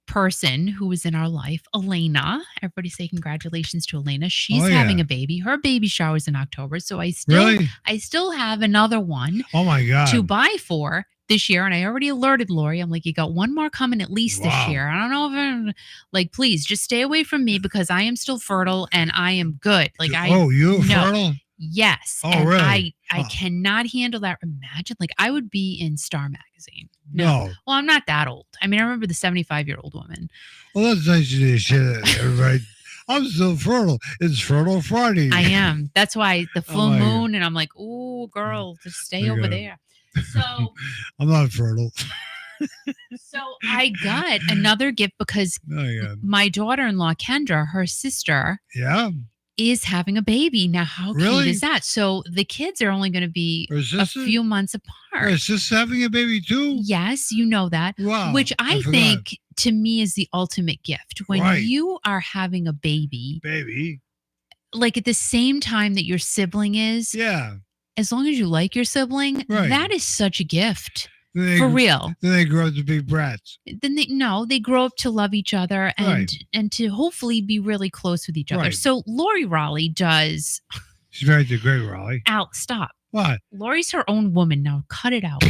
person who was in our life, Elena. Everybody say congratulations to Elena. She's Oh, having yeah. a baby. Her baby shower's in October. So I still have another one Oh my God. to buy for this year. And I already alerted Lori. I'm like, you got one more coming at least Wow. this year. I don't know if please just stay away from me because I am still fertile and I am good. Oh, you no. fertile? Yes. Oh, and really? I Huh. cannot handle that. Imagine, I would be in Star Magazine. No. Well, I'm not that old. I mean, I remember the 75-year-old woman. Well, that's nice you did shit. Everybody. I'm still fertile. It's Fertile Friday. I am. That's why the full my God. moon, and I'm like, "Ooh, girl, just stay over God. there." So, I'm not fertile. so I got another gift because Oh yeah. my daughter-in-law Kendra, her sister, Yeah. is having a baby. Now, how cute Really? is that? So the kids are only going to be Her a sister? few months apart. Her sister having a baby too? Yes, you know that. Wow. Which I forgot. think to me is the ultimate gift. When Right. you are having a baby, Baby. like at the same time that your sibling is, Yeah. as long as you like your sibling, Right. that is such a gift. Then they, For real. Then they grow up to be brats. Then they grow up to love each other and to hopefully be really close with each other. Right. So Lori Raleigh does. She's married to Greg Raleigh. Al, stop. What? Lori's her own woman now. Cut it out.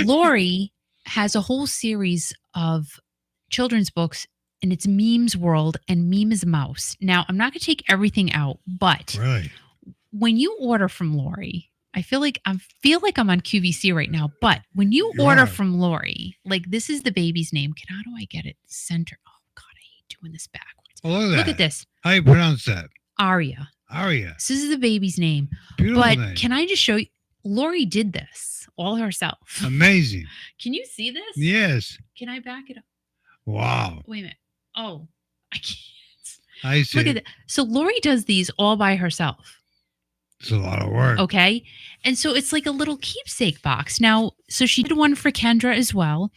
Lori has a whole series of children's books, and it's Memes World and Meme is a Mouse. Now, I'm not going to take everything out, but Really? when you order from Lori, I feel like I'm on QVC right now, but when you You order are. from Lori, like this is the baby's name. How do I get it centered? Oh God, I hate doing this backwards. Oh, look at Look that. at this. How do you pronounce that? Aria. Aria. This is the baby's name. Beautiful But name. can I just show you? Lori did this all herself. Amazing. Can you see this? Yes. Can I back it up? Wow. Wait a minute. Oh, I can't. I see. Look at that. So Lori does these all by herself. It's a lot of work. Okay. And so it's like a little keepsake box. Now, so she did one for Kendra as well.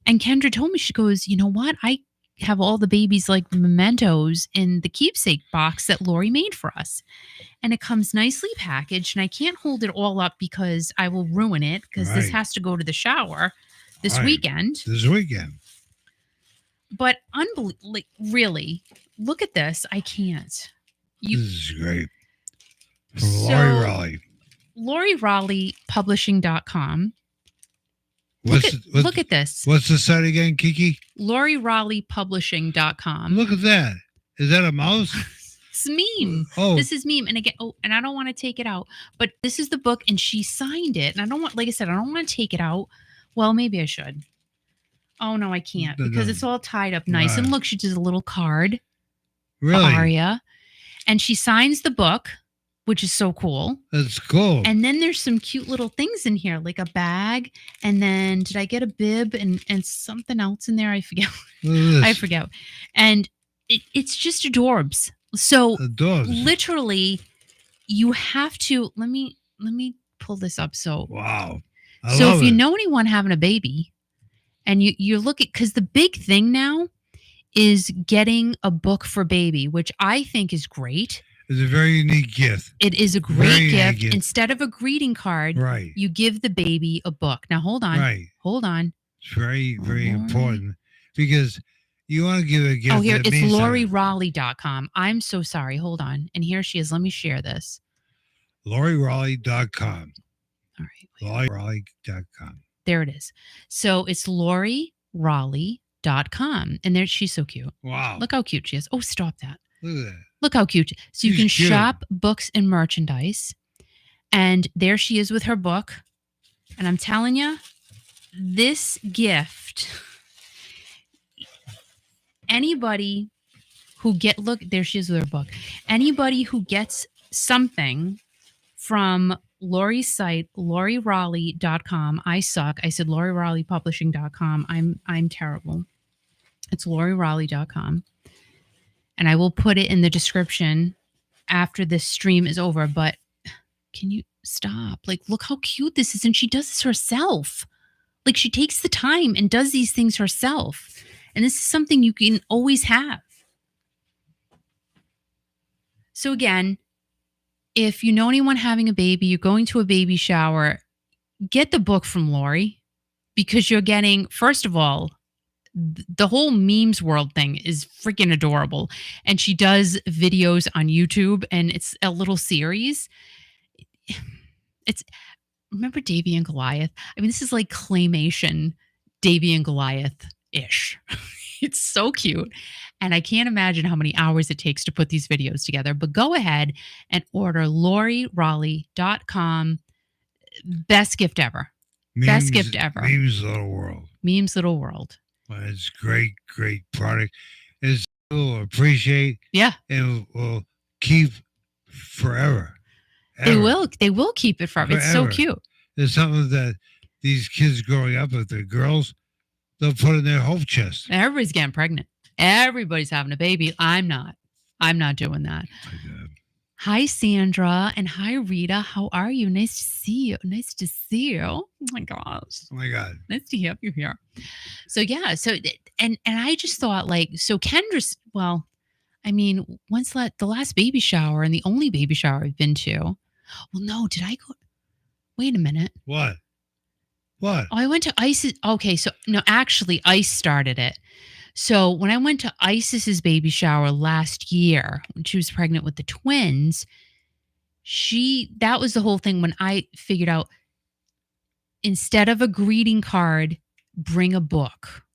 And Kendra told me, she goes, you know what? I have all the babies like mementos in the keepsake box that Lori made for us. And it comes nicely packaged. And I can't hold it all up because I will ruin it because this Right. has to go to the shower this Right. weekend. This weekend. But like, really, look at this. I can't. This is great. From So- Lori Raleigh. LoriRaleighPublishing.com. What's Look at this. What's the site again, Kiki? LoriRaleighPublishing.com. Look at that. Is that a mouse? It's meme. Oh, This is meme. And again, and I don't want to take it out, but this is the book and she signed it. And I don't want, like I said, I don't want to take it out. Well, maybe I should. Oh, no, I can't because it's all tied up nice. And Right. look, she does a little card for really? Aria. And she signs the book, which is so cool. That's cool. And then there's some cute little things in here, like a bag. And then did I get a bib and something else in there? I forget. Look at this. I forget. And it's just adorbs. So The dogs. literally, you have to let me pull this up. So Wow. so love if you it. know anyone having a baby, and you look at, because the big thing now is getting a book for baby, which I think is great. It's a very unique gift. It is a Very great unique gift. gift. Instead of a greeting card, Right. you give the baby a book. Now hold on. Right. Hold on. It's very, very Lori. important because you want to give a gift. Oh, here that it's means something. LoriRaleigh.com. I'm so sorry. Hold on. And here she is. Let me share this. LoriRaleigh.com. All right. Wait. LoriRaleigh.com. There it is. So it's LoriRaleigh.com. And there she's so cute. Wow. Look how cute she is. Oh, stop that. Look at that. Look how cute. So you She's can cute. shop books and merchandise. And there she is with her book. And I'm telling you, this gift, anybody who look, there she is with her book. Anybody who gets something from Lori's site, LoriRaleigh.com. I suck. I said LoriRaleighPublishing.com. I'm terrible. It's LoriRaleigh.com. And I will put it in the description after this stream is over. But can you stop? Like, look how cute this is. And she does this herself. Like, she takes the time and does these things herself. And this is something you can always have. So again, if you know anyone having a baby, you're going to a baby shower, get the book from Lori, because you're getting, first of all, the whole memes world thing is freaking adorable. And she does videos on YouTube, and it's a little series. It's, remember Davy and Goliath? I mean, this is like claymation Davy and Goliath-ish. It's so cute. And I can't imagine how many hours it takes to put these videos together. But go ahead and order LoriRaleigh.com. Best gift ever. Best gift ever. Memes Little World. Memes Little World. Well, it's great, great product. It's will appreciate Yeah. and will keep forever. They Ever. will. They will keep it forever. It's so Forever. cute. There's something that these kids growing up, if they're girls, they'll put in their hope chest. Everybody's getting pregnant. Everybody's having a baby. I'm not. I'm not doing that. Hi, Sandra, and hi, Rita. How are you? Nice to see you. Nice to see you. Oh my gosh. Oh my God. Nice to have you here. So yeah. So and I just thought like so Kendra's. Well, I mean, once the last baby shower and the only baby shower I've been to. Well, no, did I go? Wait a minute. What? What? Oh, I went to Isis. Okay, so no, actually, Ice started it. So when I went to Isis's baby shower last year, when she was pregnant with the twins, that was the whole thing when I figured out instead of a greeting card, bring a book,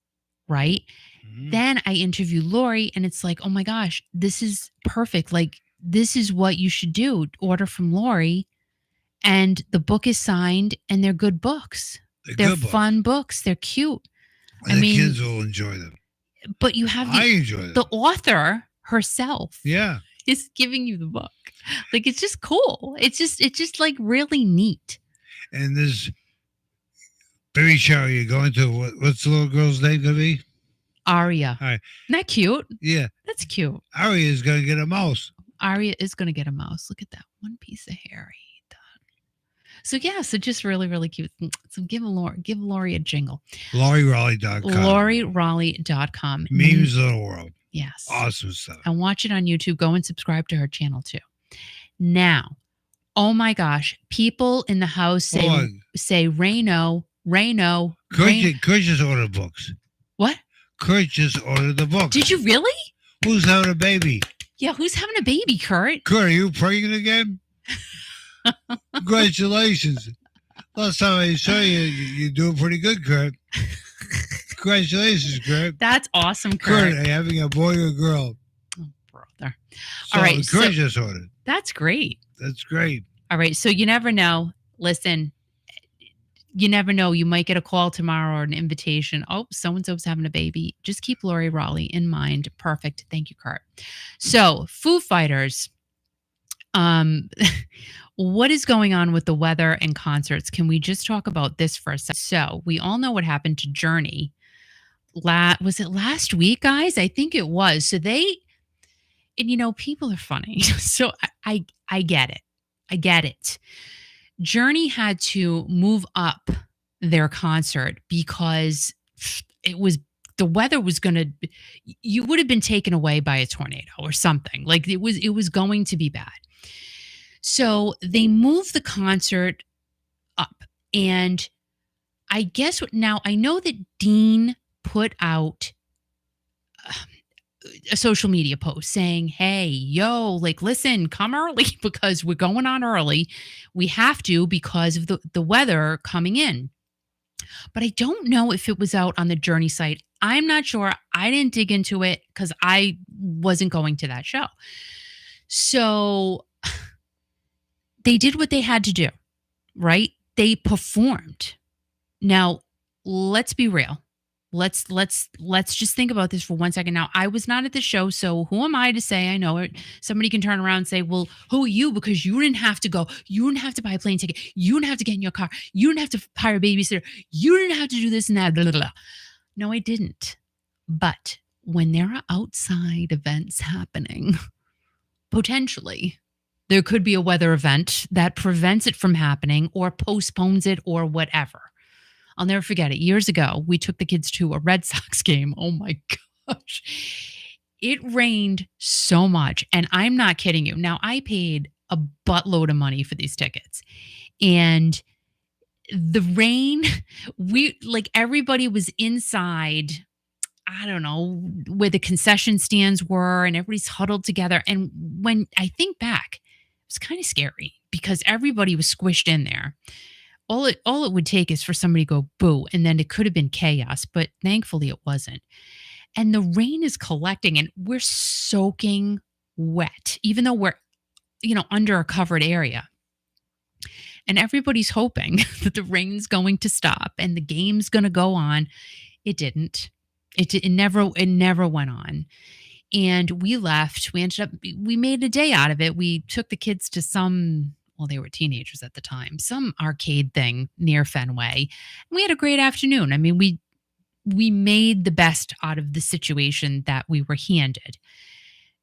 right? Mhm. Then I interview Lori and it's like, oh my gosh, this is perfect. Like, this is what you should do. Order from Lori and the book is signed and they're good books. They're good fun books. They're cute. And the kids will enjoy them. But you have I enjoy them. The author herself. Yeah. Is giving you the book. Like it's just cool. It's just like really neat. And this baby shower you're going to, what's the little girl's name gonna be? Aria. All right. Isn't that cute? Yeah. That's cute. Aria is gonna get a mouse. Aria is gonna get a mouse. Look at that one piece of hair he done. So yeah, so just really, really cute. So give Lori a jingle. LoriRaleigh.com. LoriRaleigh.com. Memes of the world. Yes. Awesome stuff. And watch it on YouTube. Go and subscribe to her channel too. Now, oh my gosh, people in the house say Reno. Kurt just ordered books. What? Kurt just ordered the book. Did you really? Who's having a baby? Yeah, who's having a baby, Kurt? Kurt, are you pregnant again? Congratulations. Last time I saw you, you're doing pretty good, Kurt. Congratulations, Kurt. That's awesome, Kurt. Kurt. Are you having a boy or a girl? Oh, brother. So All right. Kurt just ordered. That's great. That's great. All right. So you never know. Listen, you never know. You might get a call tomorrow or an invitation. Oh, so-and-so's having a baby. Just keep Lori Raleigh in mind. Perfect. Thank you, Kurt. So Foo Fighters. What is going on with the weather and concerts? Can we just talk about this for a second? So we all know what happened to Journey. Was it last week, guys? I think it was. So people are funny. So I get it. I get it. Journey had to move up their concert because the weather was you would have been taken away by a tornado or something. Like it was going to be bad. So they moved the concert up. And I guess now I know that Dean put out a social media post saying, hey, yo, like, listen, come early because we're going on early. We have to because of the weather coming in. But I don't know if it was out on the Journey site. I'm not sure. I didn't dig into it because I wasn't going to that show. So they did what they had to do, right? They performed. Now, let's be real. Let's just think about this for 1 second. Now, I was not at the show, so who am I to say I know it? Somebody can turn around and say, well, who are you? Because you didn't have to go. You didn't have to buy a plane ticket. You didn't have to get in your car. You didn't have to hire a babysitter. You didn't have to do this and that. Blah, blah, blah. No, I didn't. But when there are outside events happening, potentially, there could be a weather event that prevents it from happening or postpones it or whatever. I'll never forget it. Years ago, we took the kids to a Red Sox game. Oh my gosh. It rained so much. And I'm not kidding you. Now, I paid a buttload of money for these tickets. And the rain, everybody was inside, I don't know, where the concession stands were, and everybody's huddled together. And when I think back, it was kind of scary because everybody was squished in there. All it would take is for somebody to go boo, and then it could have been chaos, but thankfully it wasn't. And the rain is collecting, and we're soaking wet, even though we're, under a covered area. And everybody's hoping that the rain's going to stop and the game's going to go on. It didn't. It never went on. And we left. We made a day out of it. We took the kids to well, they were teenagers at the time, some arcade thing near Fenway. We had a great afternoon. I mean, we made the best out of the situation that we were handed.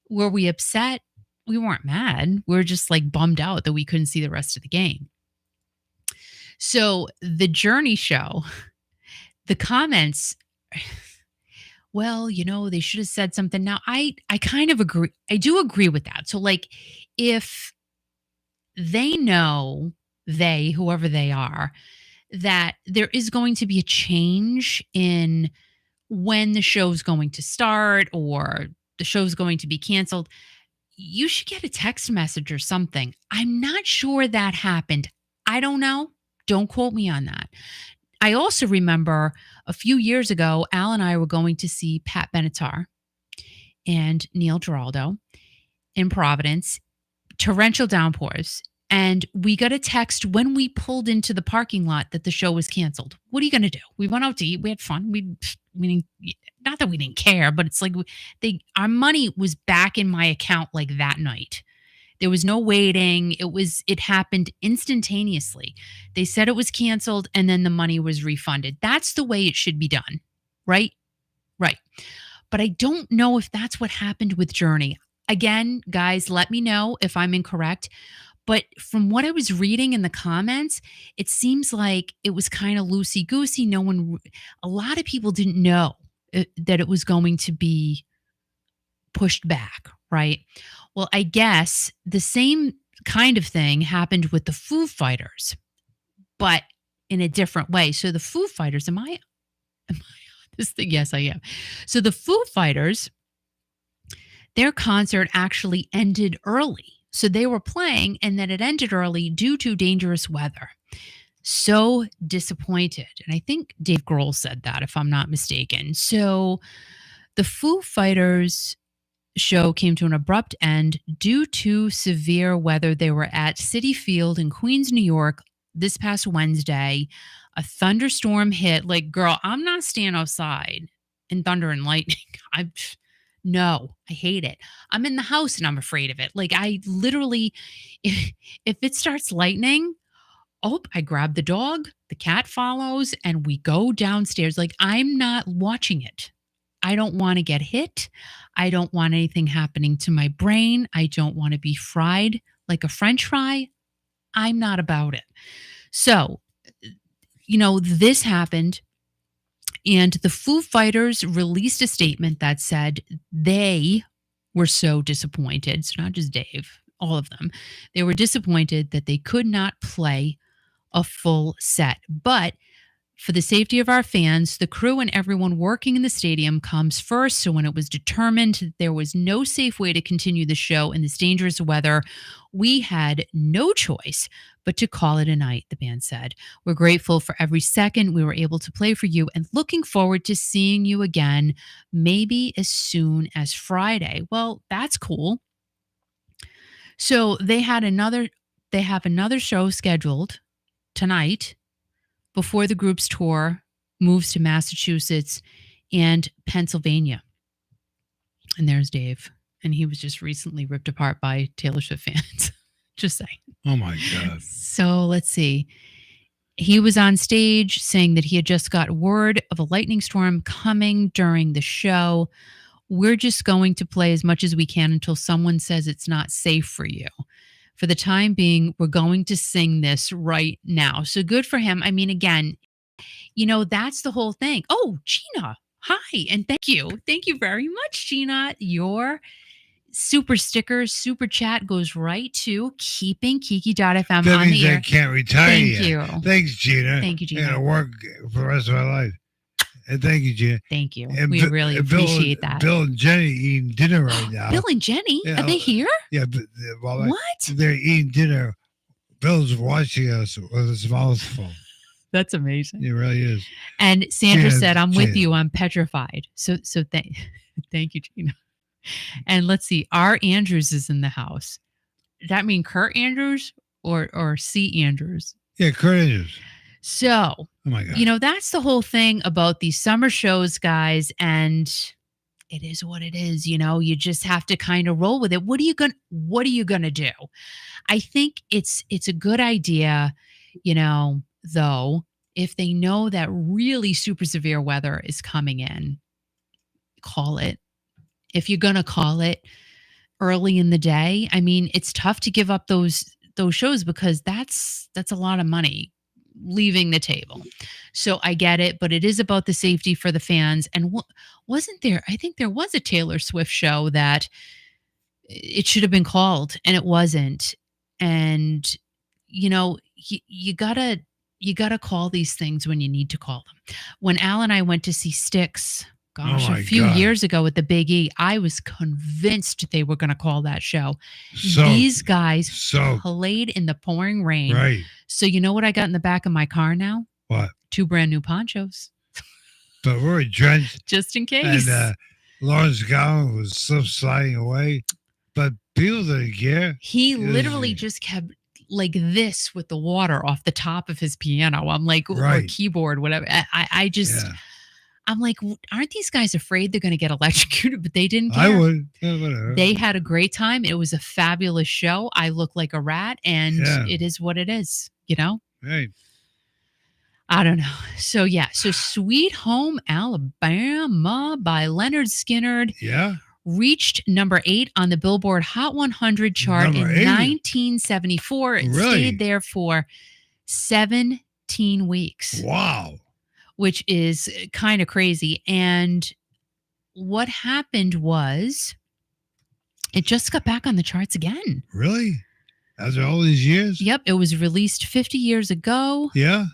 Were we upset? We weren't mad. We were just like bummed out that we couldn't see the rest of the game. So the Journey show, the comments, well, they should have said something. Now, I kind of agree. I do agree with that. So, like, if they know, whoever they are, that there is going to be a change in when the show's going to start or the show's going to be canceled, you should get a text message or something. I'm not sure that happened. I don't know. Don't quote me on that. I also remember a few years ago, Al and I were going to see Pat Benatar and Neil Giraldo in Providence, torrential downpours. And we got a text when we pulled into the parking lot that the show was canceled. What are you going to do? We went out to eat. We had fun. We didn't, not that we didn't care, but it's like our money was back in my account like that night. There was no waiting. It happened instantaneously. They said it was canceled and then the money was refunded. That's the way it should be done, right? Right. But I don't know if that's what happened with Journey. Again, guys, let me know if I'm incorrect. But from what I was reading in the comments, it seems like it was kind of loosey-goosey. A lot of people didn't know that it was going to be pushed back, right? Well, I guess the same kind of thing happened with the Foo Fighters, but in a different way. So the Foo Fighters, am I on this thing? Yes, I am. So the Foo Fighters, their concert actually ended early. So they were playing and then it ended early due to dangerous weather. So disappointed. And I think Dave Grohl said that, if I'm not mistaken. So the Foo Fighters show came to an abrupt end due to severe weather. They were at Citi Field in Queens, New York this past Wednesday. A thunderstorm hit. Like, girl, I'm not staying outside in thunder and lightning. No, I hate it. I'm in the house and I'm afraid of it. Like, I literally, if it starts lightning, I grab the dog, the cat follows, and we go downstairs. Like, I'm not watching it. I don't want to get hit. I don't want anything happening to my brain. I don't want to be fried like a French fry. I'm not about it. So, this happened. And the Foo Fighters released a statement that said they were so disappointed. So not just Dave, all of them. They were disappointed that they could not play a full set. But for the safety of our fans, the crew and everyone working in the stadium comes first. So when it was determined that there was no safe way to continue the show in this dangerous weather, we had no choice but to call it a night, the band said. We're grateful for every second we were able to play for you and looking forward to seeing you again, maybe as soon as Friday. Well, that's cool. So they have another show scheduled tonight before the group's tour moves to Massachusetts and Pennsylvania. And there's Dave. And he was just recently ripped apart by Taylor Swift fans. Just saying. Oh, my God. So let's see. He was on stage saying that he had just got word of a lightning storm coming during the show. We're just going to play as much as we can until someone says it's not safe for you. For the time being, we're going to sing this right now. So good for him. I mean, again, that's the whole thing. Oh, Gina, hi, and thank you. Thank you very much, Gina. Your super sticker, super chat goes right to keeping Kiki.fm that on means the air. I can't retire Thank yet. you. Thanks, Gina. Thank you, Gina. I'm going to work for the rest of my life. And thank you, Gina. Thank you. And We really appreciate that. Bill and Jenny eating dinner right now. Bill and Jenny? Yeah. Are they here? Yeah. But, What? They're eating dinner. Bill's watching us with his mouth full. That's amazing. He really is. And Sandra Gina, said, I'm with Gina. you. I'm petrified. So thank you, Gina. And let's see. R. Andrews is in the house. Does that mean Kurt Andrews or C. Andrews? Yeah, Kurt Andrews. So, oh my God. That's the whole thing about these summer shows, guys. And it is what it is. You just have to kind of roll with it. What are you going to do? I think it's a good idea, though, if they know that really super severe weather is coming in, call it. If you're going to call it early in the day, I mean, it's tough to give up those shows because that's a lot of money leaving the table. So I get it, but it is about the safety for the fans. And wasn't there? I think there was a Taylor Swift show that it should have been called and it wasn't. And you gotta call these things when you need to call them. When Al and I went to see Styx, gosh, Oh a my few God. years ago at the Big E, I was convinced they were going to call that show. So These guys so played in the pouring rain. right. So you know what I got in the back of my car now? What? 2 brand new ponchos, But we're drenched, just in case. and Lawrence Gowan was sliding away, but people didn't care. He It was- literally just kept like this with the water off the top of his piano. I'm like, or Right. keyboard, whatever. I just, Yeah, I'm like, aren't these guys afraid they're going to get electrocuted? But they didn't care. I would. Yeah, whatever. They had a great time. It was a fabulous show. I look like a rat, and Yeah. it is what it is, Right. I don't know. So, yeah. So, Sweet Home Alabama by Leonard Skinner Yeah. reached number 8 on the Billboard Hot 100 chart Number in 8? 1974. It Really? stayed there for 17 weeks, Wow. which is kind of crazy. And what happened was it just got back on the charts again. Really? After all these years? Yep, it was released 50 years ago, Yeah.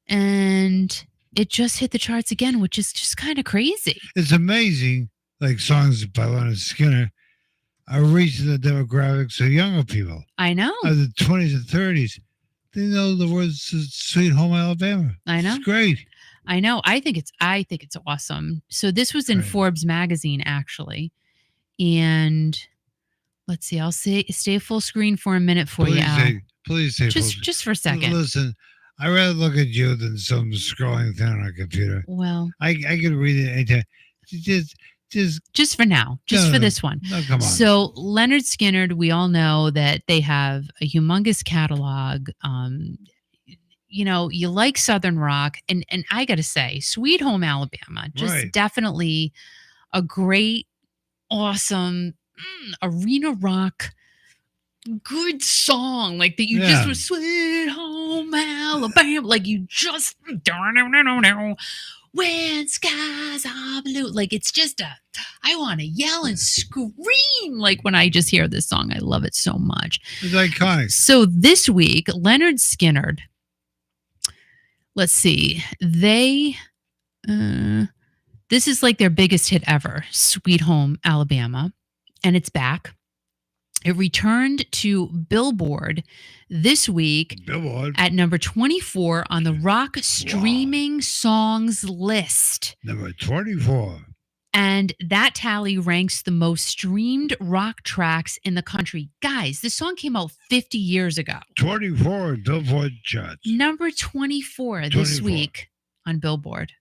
and it just hit the charts again, which is just kind of crazy. It's amazing. Like songs by Leonard Skinner are reaching the demographics of younger people. I know. Of the 20s and 30s. They know the words "Sweet Home Alabama." I know. It's great. I know. I think it's awesome. So this was in Right. Forbes magazine, actually. And let's see, I'll stay full screen for a minute for you, Al. Please say. Just for a second. Listen, I'd rather look at you than some scrolling thing on a computer. Well, I can read it anytime. Just for now, just for No, this one. no, come on. So Leonard Skinner, we all know that they have a humongous catalog. You like Southern rock, and I got to say, Sweet Home Alabama, just Right. definitely a great, awesome arena rock, good song, like that. You just Yeah. was Sweet Home Alabama, like you just when skies are blue, like it's just I want to yell and scream like when I just hear this song. I love it so much. It's iconic. So this week, Leonard Skinner, let's see, they this is like their biggest hit ever, Sweet Home Alabama, and it's back. It returned to Billboard this week Billboard at number 24 on the rock streaming songs list. number 24. And that tally ranks the most streamed rock tracks in the country. Guys, this song came out 50 years ago. 24 Billboard charts. Number 24 this 24. week on Billboard.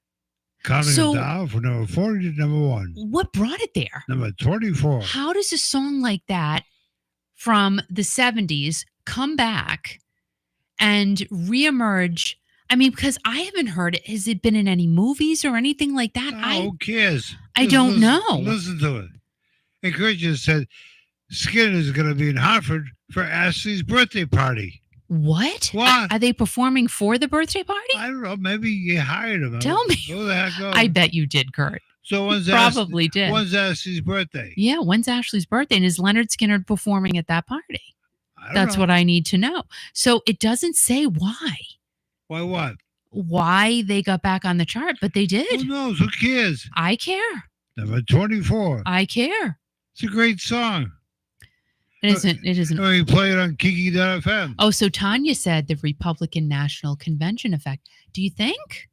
Counting So- it down from number 40 to number 1. What brought it there? Number 24. How does a song like that from the 70s come back and reemerge? I mean, because I haven't heard it. Has it been in any movies or anything like that? Oh, who cares? I Just don't listen- know. Listen to it. And Christian said Skinner is going to be in Hartford for Ashley's birthday party. What? What? Are they performing for the birthday party? I don't know. Maybe you hired him. Tell me. Who the heck knows? I bet you did, Kurt. So Probably did. When's Ashley's birthday? Yeah, when's Ashley's birthday? And is Leonard Skinner performing at that party? I don't That's know. what I need to know. So it doesn't say why Why what? they got back on the chart, but they Who did. knows? Who cares? I care. Number 24. I care. It's a great song. It isn't. It isn't. We play it on Kiki.fm. Oh, so Tanya said the Republican National Convention effect. Do you think?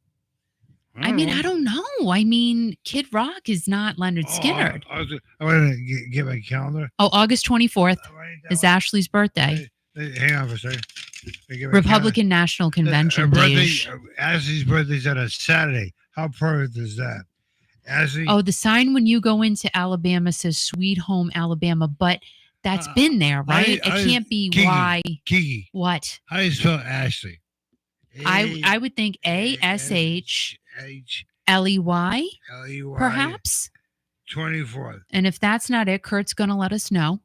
I mean, I don't know. I mean, Kid Rock is not Leonard Skinner. I want to get my calendar. Oh, August 24th I'll write it is down. Ashley's birthday. Hey, hang on for a second. Let me get my Republican National calendar. Convention Her birthday, Day. Ashley's birthday's on a Saturday. How perfect is that? Ashley. Oh, the sign when you go into Alabama says Sweet Home Alabama, but that's been there, right? It can't be Kiki, Y. Kiki. What? How do you spell Ashley? I would think ASHLEY, Ley. perhaps. 24th. And if that's not it, Kurt's going to let us know.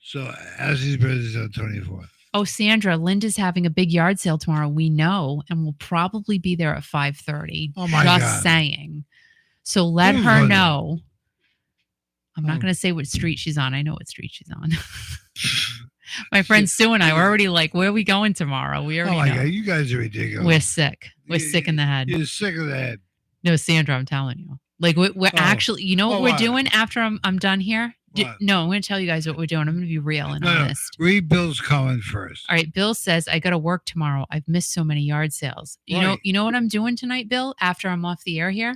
So Ashley's birthday is on 24th. Oh, Sandra, Linda's having a big yard sale tomorrow. We know, and we'll probably be there at 5:30. Oh my Just God. saying. So let Who's her Linda? know. I'm not Oh. going to say what street she's on. I know what street she's on. My friend Sue and I were already like, where are we going tomorrow? We Oh already my know. God, you guys are ridiculous. We're sick. We're sick in the head. You're sick of the head. No, Sandra, I'm telling you. Like we're actually, you know what we're doing after I'm done here? What? No, I'm going to tell you guys what we're doing. I'm going to be real and honest. Read Bill's comment first. All right, Bill says I got to work tomorrow. I've missed so many yard sales. Right. You know what I'm doing tonight, Bill? After I'm off the air here,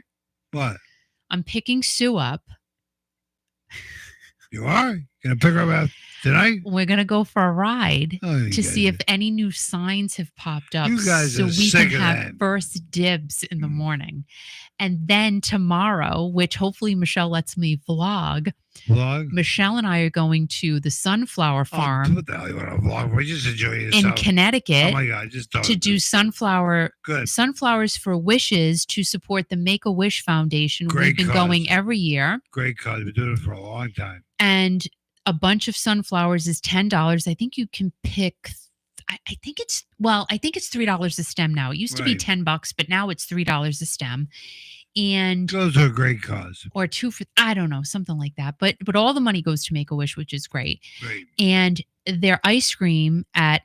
What? I'm picking Sue up. You are? Gonna pick her up tonight? We're going to go for a ride Oh, to see if any new signs have popped up, You guys so are we sick can of have that. first dibs in the morning. And then tomorrow, which hopefully Michelle lets me vlog, Michelle and I are going to the sunflower farm what the hell you want to vlog? We just enjoy in yourself. Connecticut. Oh my God, just don't. To do sunflowers for wishes to support the Make-A-Wish Foundation. Great We've been cause. going every year. Great cause. We've been doing it for a long time. And a bunch of sunflowers is $10. I think you can pick. I think it's $3 a stem now. It used to be Right. $10, but now it's $3 a stem. And Goes to a great cause. or two for, I don't know, something like that. But all the money goes to Make-A-Wish, which is great. Great. And their ice cream at,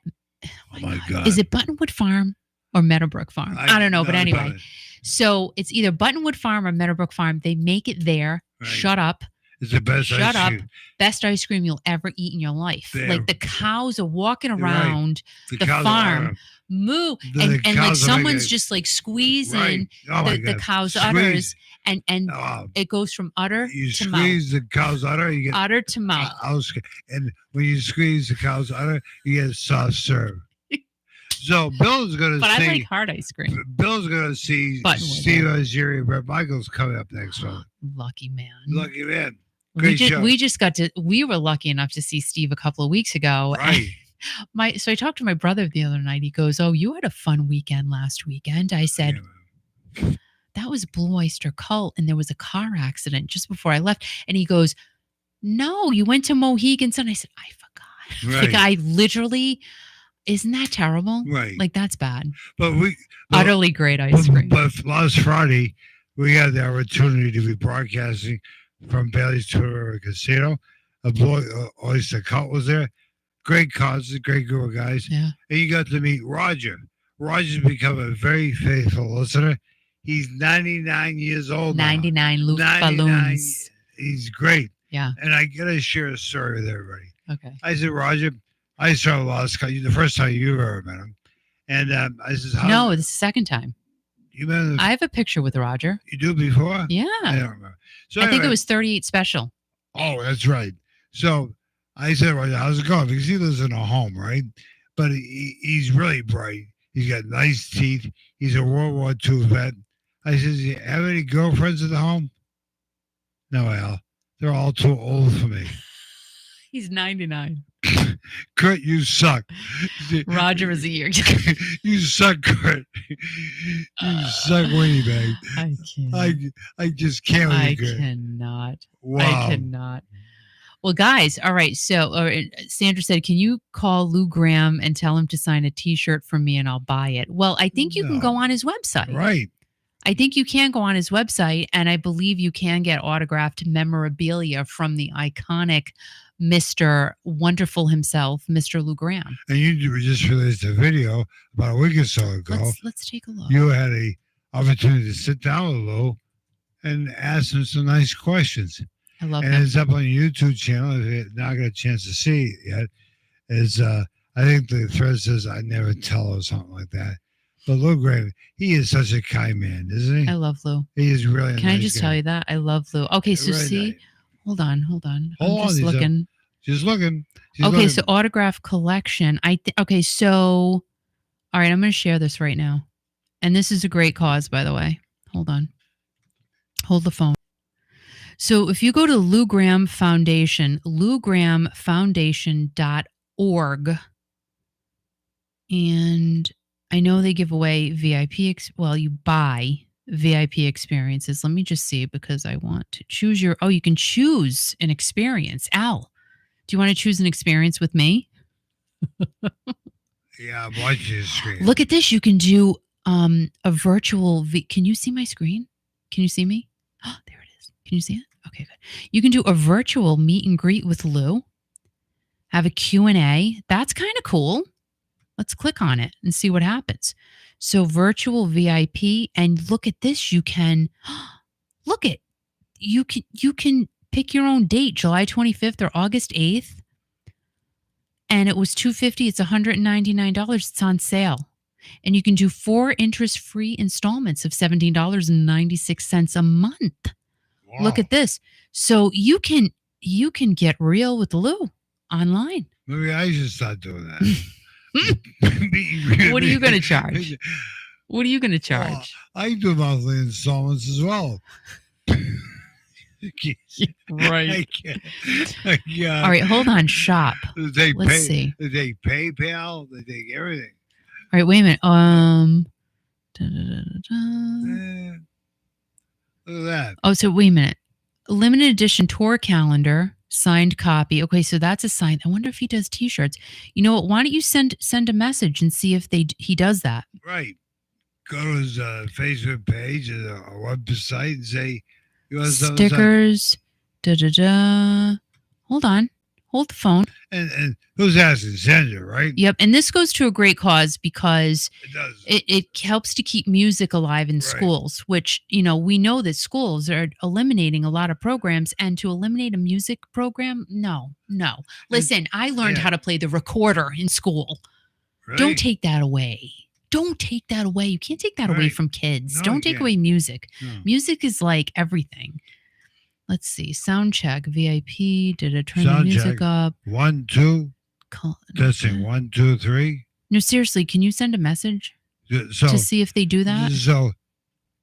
Oh my God. is it Buttonwood Farm or Meadowbrook Farm? I don't know, but anyway. But So it's either Buttonwood Farm or Meadowbrook Farm. They make it there. Right. Shut up. it's the best Shut ice up. cream. Best ice cream you'll ever eat in your life. They're- Like the cows are walking You're right. around the cows farm, are- moo, the and like cows are someone's making- just like squeezing Right. Oh my the God. cow's Squeeze. udders, and Oh, it goes from udder you to mouth. squeeze the cow's udder, you get Udder to mouth. and when you squeeze the cow's udder, you get soft serve. So Bill's gonna But see. I like hard ice cream. Bill's gonna see Buttonwood, Steve Ozeri and Brett Michaels coming up next month. Lucky man. Lucky man. Great show. We were lucky enough to see Steve a couple of weeks ago. Right. So I talked to my brother the other night. He goes, "Oh, you had a fun weekend last weekend." I said, "That was Blue Oyster Cult, and there was a car accident just before I left." And he goes, "No, you went to Mohegan Sun." I said, "I forgot." Right. Like I literally, isn't that terrible? Right. Like that's bad. But Utterly great ice cream. But last Friday, we had the opportunity to be broadcasting from Bailey's Tour Casino. A Blue Oyster Cult was there. Great cause, a great group of guys. Yeah. And you got to meet Roger. Roger's become a very faithful listener. He's 99 years old now. 99 loose 99. balloons. He's great. Yeah. And I got to share a story with everybody. Okay. I said, Roger, I saw Lost Cause the first time you ever met him. And I said, No, this is the second time. You met him? I have a picture with Roger. You do before? Yeah. I don't remember. So I think anyway- it was 38 special. Oh, that's right. So I said, well, how's it going? Because he lives in a home, right? But he's really bright. He's got nice teeth. He's a World War II vet. I said, do you have any girlfriends at the home? No, Al. They're all too old for me. He's 99. Kurt, you suck. Roger is a year. You suck, Kurt. You suck, Winnie bag. I can't. I just can't with I you, Kurt. cannot. Wow. I cannot. Well, guys, all right. So Sandra said, can you call Lou Graham and tell him to sign a T-shirt for me and I'll buy it? Well, I think you can No. go on his website. Right. I think you can go on his website, and I believe you can get autographed memorabilia from the iconic Mr. Wonderful himself, Mr. Lou Graham. And you just released a video about a week or so ago. Let's take a look. You had a opportunity to sit down with Lou and ask him some nice questions. I love And him. it's up on your YouTube channel. If you've not got a chance to see it yet, is I think the thread says I never tell or something like that. But Lou Graham, he is such a kind man, isn't he? I love Lou. He is really. Can I just tell you that? I love Lou. Okay, so Really see, nice. hold on. Hold I'm on, just these are- looking. Just looking. Okay, so autograph collection. Okay, so all right, I'm going to share this right now. And this is a great cause, by the way. Hold on. Hold the phone. So if you go to Lou Graham Foundation, lougrahamfoundation.org, and I know they give away VIP, you buy VIP experiences. Let me just see because I want to choose you can choose an experience. Al, do you want to choose an experience with me? Yeah, I'm watching the screen. Look at this. You can do a virtual. Can you see my screen? Can you see me? Oh, there it is. Can you see it? Okay, good. You can do a virtual meet and greet with Lou. Have a Q&A. That's kind of cool. Let's click on it and see what happens. So virtual VIP, and look at this. You can you can pick your own date, July 25th or August 8th. And it was $250. It's $199. It's on sale. And you can do 4 interest-free installments of $17.96 a month. Wow. Look at this. So you can get real with Lou online. Maybe I should start doing that. What are you going to charge? What are you going to charge? I do monthly installments as well. Right. I can't. All right, hold on. Shop. Let's see. They take PayPal. They take everything. All right, wait a minute. Look at that. Oh, so wait a minute. Limited edition tour calendar, signed copy. Okay, so that's a sign. I wonder if he does T-shirts. You know what? Why don't you send a message and see if he does that? Right. Go to his Facebook page or website and say you want stickers. Hold on. Hold the phone. And who's asking? Sandra, right? Yep. And this goes to a great cause because it does. It helps to keep music alive in schools, which, we know that schools are eliminating a lot of programs, and to eliminate a music program, no. Listen, I learned how to play the recorder in school. Really? Don't take that away. Don't take that away. You can't take that away from kids. Don't take away music. No. Music is like everything. Let's see. Sound check. VIP. Did it turn the music up? 1, 2. Testing. 1, 2, 3. No, seriously. Can you send a message to see if they do that? So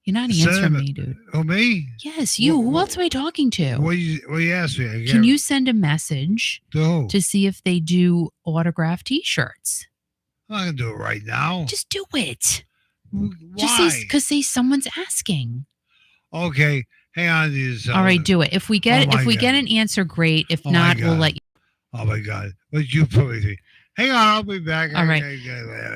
you're not answering me, dude. Oh, me? Yes, you. Who else am I talking to? What you asked me? Can you send a message to see if they do autographed T-shirts? I'm not gonna do it right now. Just do it. Why? Just because someone's asking. Okay. Hang on. All right, do it. If we get get an answer, great. If not, we'll let you. Oh my God! What you put me through? Hang on, I'll be back. All right.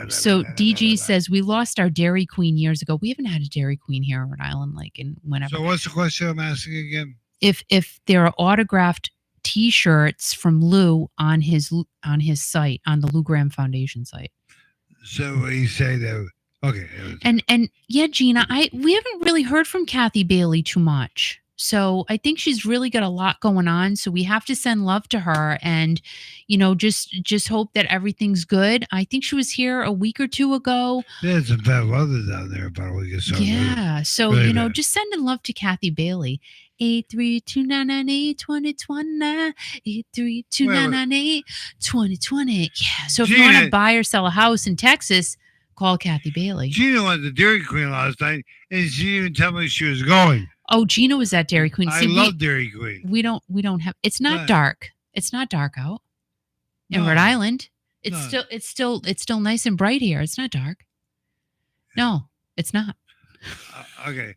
So DG says we lost our Dairy Queen years ago. We haven't had a Dairy Queen here in Rhode Island, like in whenever. So what's the question I'm asking again? If there are autographed T-shirts from Lou on his site, on the Lou Graham Foundation site. So you say that. Okay. And yeah, Gina, we haven't really heard from Kathy Bailey too much. So I think she's really got a lot going on. So we have to send love to her and, just hope that everything's good. I think she was here a week or two ago. There's some bad weather down there about a week or so. Yeah. So, really just sending love to Kathy Bailey. 832-998-2020. 832-998-2020. Yeah. So if you want to buy or sell a house in Texas, call Kathy Bailey. Gina went to Dairy Queen last night, and she didn't even tell me she was going. Oh, Gina was at Dairy Queen. I love Dairy Queen. We don't have. It's not dark. It's not dark out in Rhode Island. It's still nice and bright here. It's not dark. No, it's not. Okay.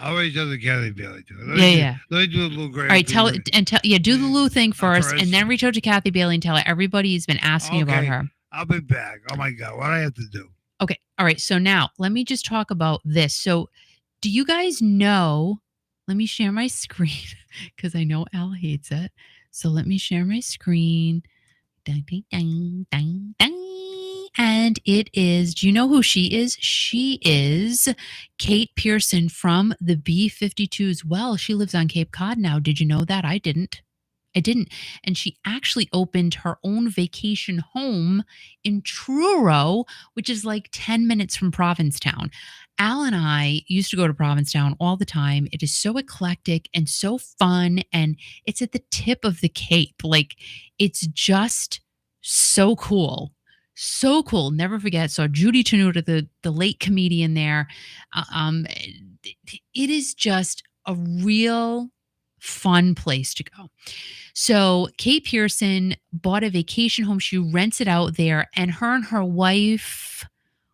I'll wait till the Kathy Bailey do it. Let me do a little great. All right, do the Lou thing first, and then reach out to Kathy Bailey and tell her everybody's been asking about her. I'll be back. Oh my God, what do I have to do? Okay. All right. So now let me just talk about this. So do you guys know, let me share my screen because I know Al hates it. So let me share my screen. Dang, dang, dang, dang, dang. And it is, do you know who she is? She is Kate Pearson from the B-52s. Well, she lives on Cape Cod now. Did you know that? I didn't. And she actually opened her own vacation home in Truro, which is like 10 minutes from Provincetown. Al and I used to go to Provincetown all the time. It is so eclectic and so fun, and it's at the tip of the Cape. Like, it's just so cool. So cool. Never forget. So Judy Tenuta, the late comedian there. It is just a real fun place to go. So Kate Pearson bought a vacation home. She rents it out there, and her wife,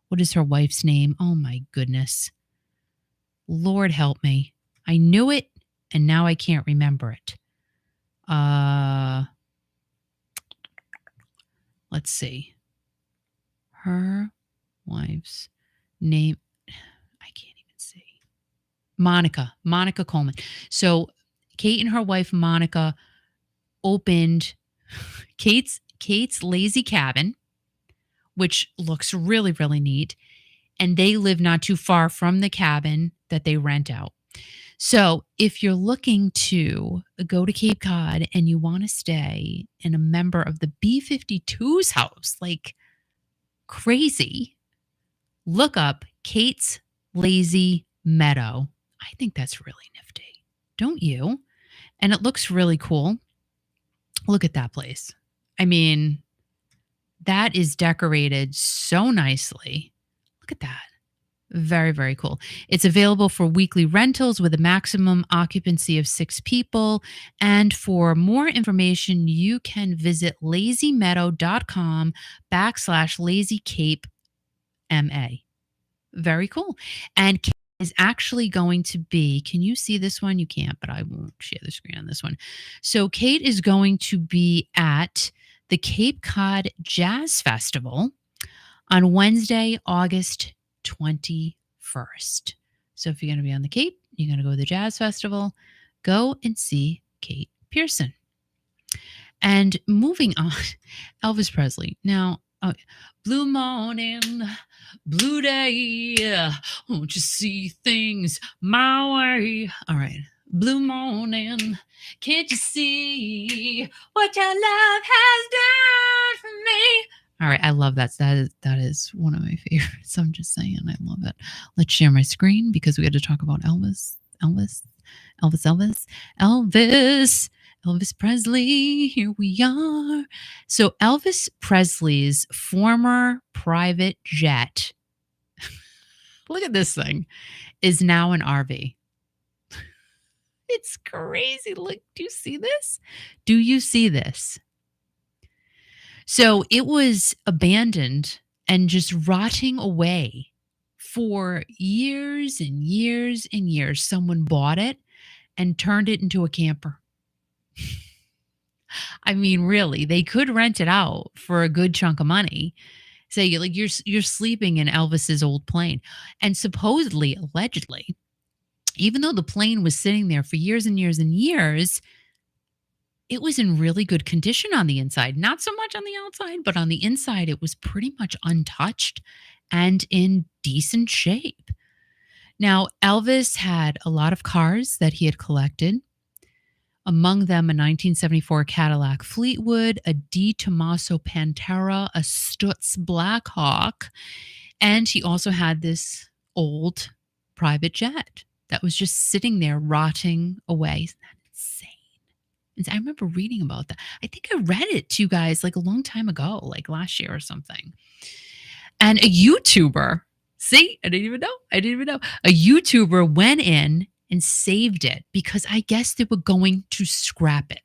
what is her wife's name? Oh my goodness. Lord help me. I knew it and now I can't remember it. Let's see. Her wife's name, I can't even see. Monica Coleman. So Kate and her wife Monica opened Kate's Lazy Cabin, which looks really, really neat. And they live not too far from the cabin that they rent out. So if you're looking to go to Cape Cod and you want to stay in a member of the B-52's house, like crazy, look up Kate's Lazy Meadow. I think that's really nifty. Don't you? And it looks really cool. Look at that place. I mean, that is decorated so nicely. Look at that. Very, very cool. It's available for weekly rentals with a maximum occupancy of 6 people. And for more information, you can visit lazymeadow.com/lazycapema. Very cool. And Kate is actually going to be, can you see this one? You can't, but I won't share the screen on this one. So Kate is going to be at the Cape Cod Jazz Festival on Wednesday, August 21st. So if you're going to be on the Cape, you're going to go to the Jazz Festival, go and see Kate Pearson. And moving on, Elvis Presley. Now, blue morning, blue day, won't you see things my way? All right. Blue morning, can't you see what your love has done for me? All right, I love that. That is one of my favorites. I'm just saying, I love it. Let's share my screen because we had to talk about Elvis Presley. Here we are. So Elvis Presley's former private jet, look at this thing, is now an RV. It's crazy. Look, do you see this? Do you see this? So it was abandoned and just rotting away for years and years and years. Someone bought it and turned it into a camper. I mean, really, they could rent it out for a good chunk of money. Say, like, you're sleeping in Elvis's old plane. And supposedly, allegedly, even though the plane was sitting there for years and years and years, it was in really good condition on the inside. Not so much on the outside, but on the inside, it was pretty much untouched and in decent shape. Now, Elvis had a lot of cars that he had collected. Among them, a 1974 Cadillac Fleetwood, a Di Tommaso Pantera, a Stutz Blackhawk, and he also had this old private jet that was just sitting there rotting away. Isn't that insane? I remember reading about that. I think I read it to you guys like a long time ago, like last year or something. And a YouTuber, see, I didn't even know. A YouTuber went in and saved it because I guess they were going to scrap it.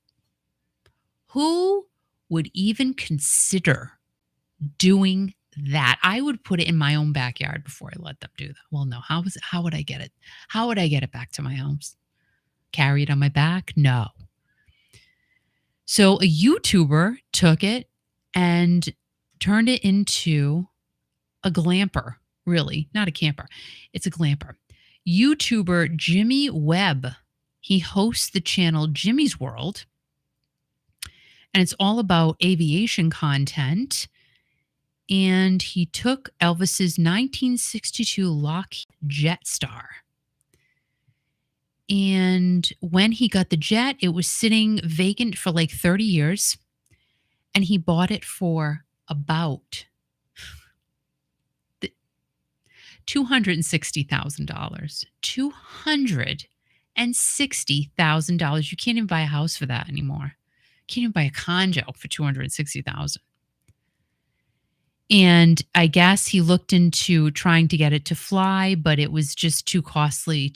Who would even consider doing that? I would put it in my own backyard before I let them do that. Well, no, how would I get it? How would I get it back to my house? Carry it on my back? No. So a YouTuber took it and turned it into a glamper, really, not a camper. It's a glamper. YouTuber Jimmy Webb, he hosts the channel Jimmy's World, and it's all about aviation content. And he took Elvis's 1962 Lockheed Jetstar. And when he got the jet, it was sitting vacant for like 30 years. And he bought it for about $260,000. $260,000. You can't even buy a house for that anymore. You can't even buy a condo for $260,000. And I guess he looked into trying to get it to fly, but it was just too costly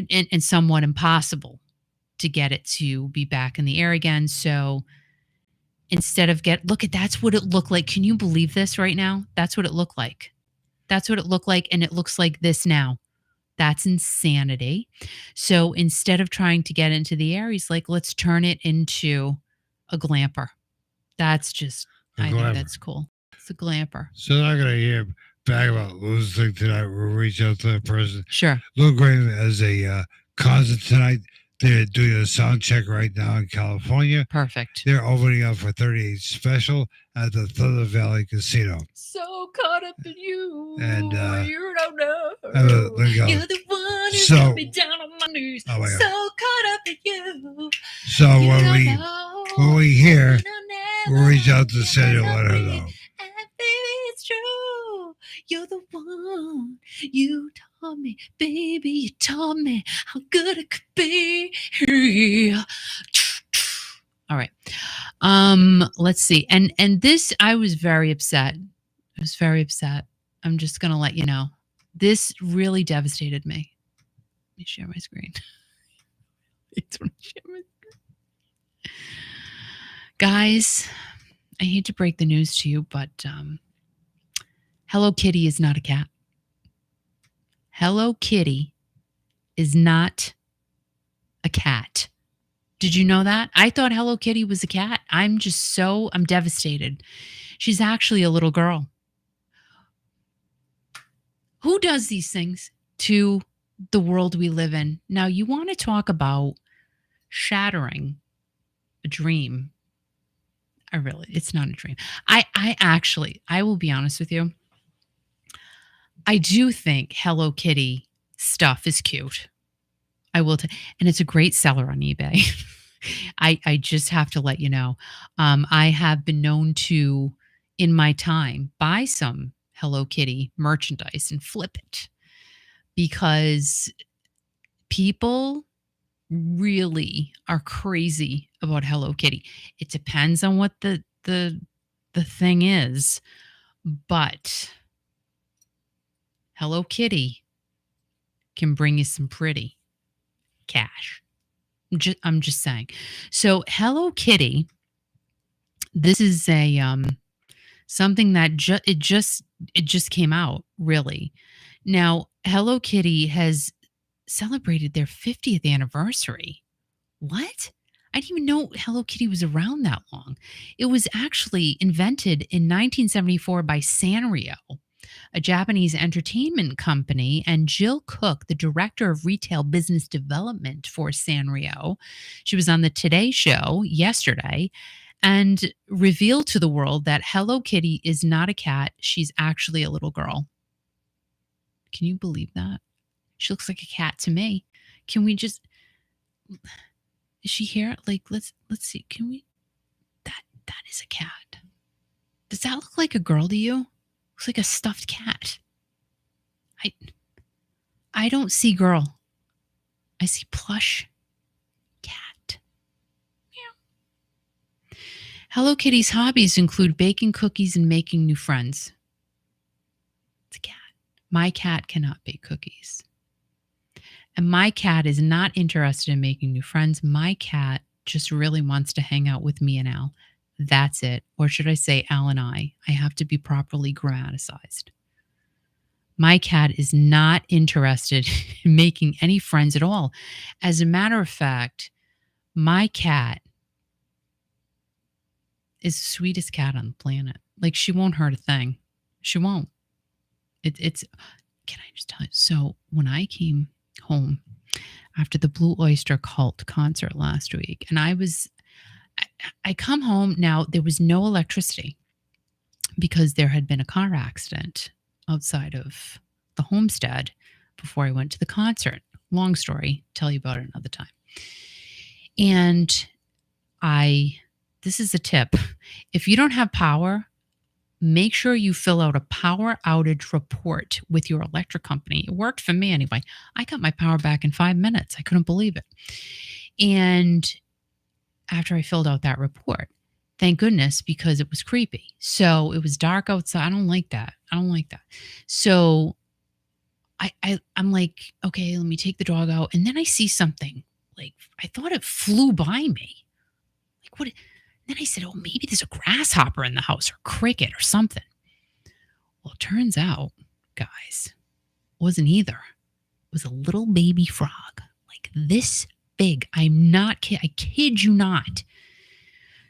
and somewhat impossible to get it to be back in the air again. So instead of look at that's what it looked like. Can you believe this right now? That's what it looked like. That's what it looked like. And it looks like this now. That's insanity. So instead of trying to get into the air, he's like, let's turn it into a glamper. That's just, I think that's cool. It's a glamper. So they're not going to hear back about losing tonight. We'll reach out to that person. Sure. Lou Graham has a concert tonight. They're doing a sound check right now in California. Perfect. They're opening up for 38 special at the Thunder Valley Casino. So caught up in you, and you don't know. You're the one who's got me down on my knees. So caught up in you. So when we hear, we'll reach out to Sandy and let her know. And baby, it's true. You're the one. You taught me, baby. You taught me how good it could be. All right. Let's see. And this, I was very upset. I was very upset. I'm just gonna let you know. This really devastated me. Let me share my screen. Guys, I hate to break the news to you, but Hello Kitty is not a cat. Hello Kitty is not a cat. Did you know that? I thought Hello Kitty was a cat. I'm devastated. She's actually a little girl. Who does these things to the world we live in? Now, you want to talk about shattering a dream. It's not a dream. I will be honest with you. I do think Hello Kitty stuff is cute. I will, and it's a great seller on eBay. I just have to let you know. I have been known to, in my time, buy some Hello Kitty merchandise and flip it because people really are crazy about Hello Kitty. It depends on what the thing is, but Hello Kitty can bring you some pretty cash. I'm just saying. So Hello Kitty, this is a something that it just came out, really. Now, Hello Kitty has celebrated their 50th anniversary. What? I didn't even know Hello Kitty was around that long. It was actually invented in 1974 by Sanrio, a Japanese entertainment company, and Jill Cook, the director of retail business development for Sanrio. She was on the Today Show yesterday and revealed to the world that Hello Kitty is not a cat. She's actually a little girl. Can you believe that? She looks like a cat to me. Can we just... Is she here? Like, let's see. Can we... That is a cat. Does that look like a girl to you? Looks like a stuffed cat. I don't see girl. I see plush cat. Meow. Hello Kitty's hobbies include baking cookies and making new friends. It's a cat. My cat cannot bake cookies. And my cat is not interested in making new friends. My cat just really wants to hang out with me and Al. That's it. Or should I say Al and I? I have to be properly grammaticized. My cat is not interested in making any friends at all. As a matter of fact, my cat is the sweetest cat on the planet. Like, she won't hurt a thing. She won't. It's, can I just tell you? So when I came home after the Blue Oyster Cult concert last week, and I come home. Now, there was no electricity because there had been a car accident outside of the homestead before I went to the concert. Long story, tell you about it another time. And this is a tip. If you don't have power, make sure you fill out a power outage report with your electric company. It worked for me anyway. I got my power back in 5 minutes. I couldn't believe it. And after I filled out that report, thank goodness, because it was creepy. So it was dark outside. I don't like that. So I'm like, okay, let me take the dog out. And then I see something I thought it flew by me. Like, what? Then I said, oh, maybe there's a grasshopper in the house or cricket or something. Well, it turns out, guys, wasn't either. It was a little baby frog, like this big. I'm not kidding. I kid you not.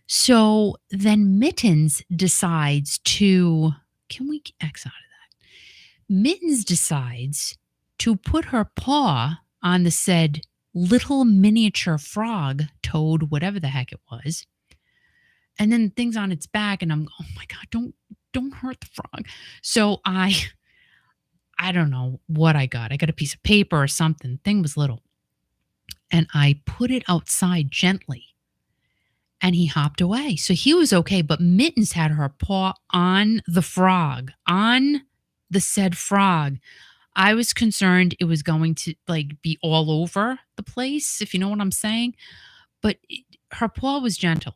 So then Mittens decides to, can we X out of that? Mittens decides to put her paw on the said little miniature frog, toad, whatever the heck it was. And then things on its back, and I'm, oh my God, don't hurt the frog. So I don't know what I got. I got a piece of paper or something. Thing was little. And I put it outside gently. And he hopped away. So he was okay. But Mittens had her paw on the frog, on the said frog. I was concerned it was going to be all over the place, if you know what I'm saying. But her paw was gentle.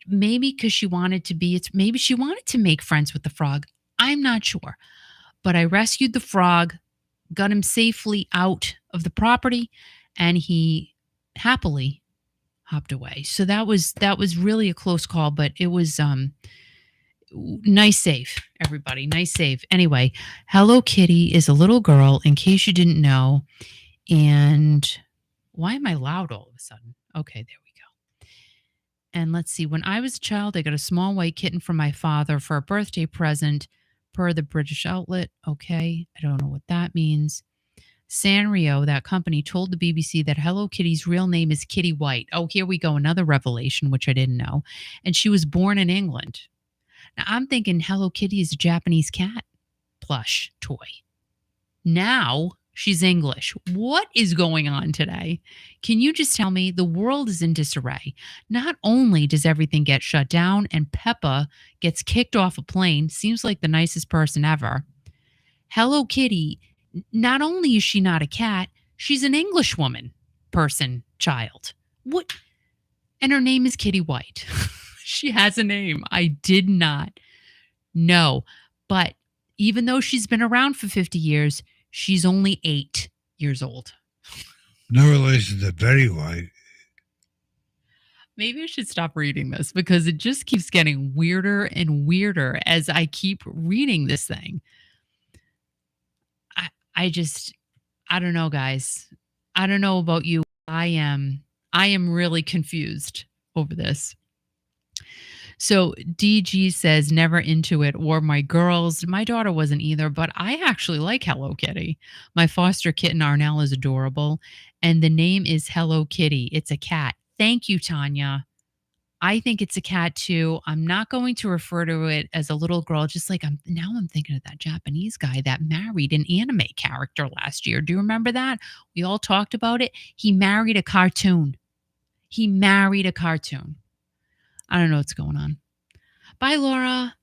Maybe because she wanted to be, maybe she wanted to make friends with the frog. I'm not sure. But I rescued the frog, got him safely out of the property, and he happily hopped away. So that was really a close call, but it was nice save, everybody. Nice save. Anyway, Hello Kitty is a little girl, in case you didn't know. And why am I loud all of a sudden? Okay, there we go. And let's see. When I was a child, I got a small white kitten from my father for a birthday present per the British outlet. Okay, I don't know what that means. Sanrio, that company, told the BBC that Hello Kitty's real name is Kitty White. Oh, here we go. Another revelation, which I didn't know. And she was born in England. Now, I'm thinking Hello Kitty is a Japanese cat plush toy. Now she's English. What is going on today? Can you just tell me? The world is in disarray. Not only does everything get shut down and Peppa gets kicked off a plane, seems like the nicest person ever. Hello Kitty, not only is she not a cat, she's an English woman, person, child. What? And her name is Kitty White. She has a name. I did not know. But even though she's been around for 50 years, she's only 8 years old. No relation to Betty White. Maybe I should stop reading this because it just keeps getting weirder and weirder as I keep reading this thing. I don't know, guys. I don't know about you. I am really confused over this. So DG says never into it, or my girls. My daughter wasn't either, but I actually like Hello Kitty. My foster kitten Arnell is adorable, and the name is Hello Kitty. It's a cat. Thank you, Tanya. I think it's a cat too. I'm not going to refer to it as a little girl, just like I'm thinking of that Japanese guy that married an anime character last year. Do you remember that? We all talked about it. He married a cartoon. I don't know what's going on. Bye, Laura.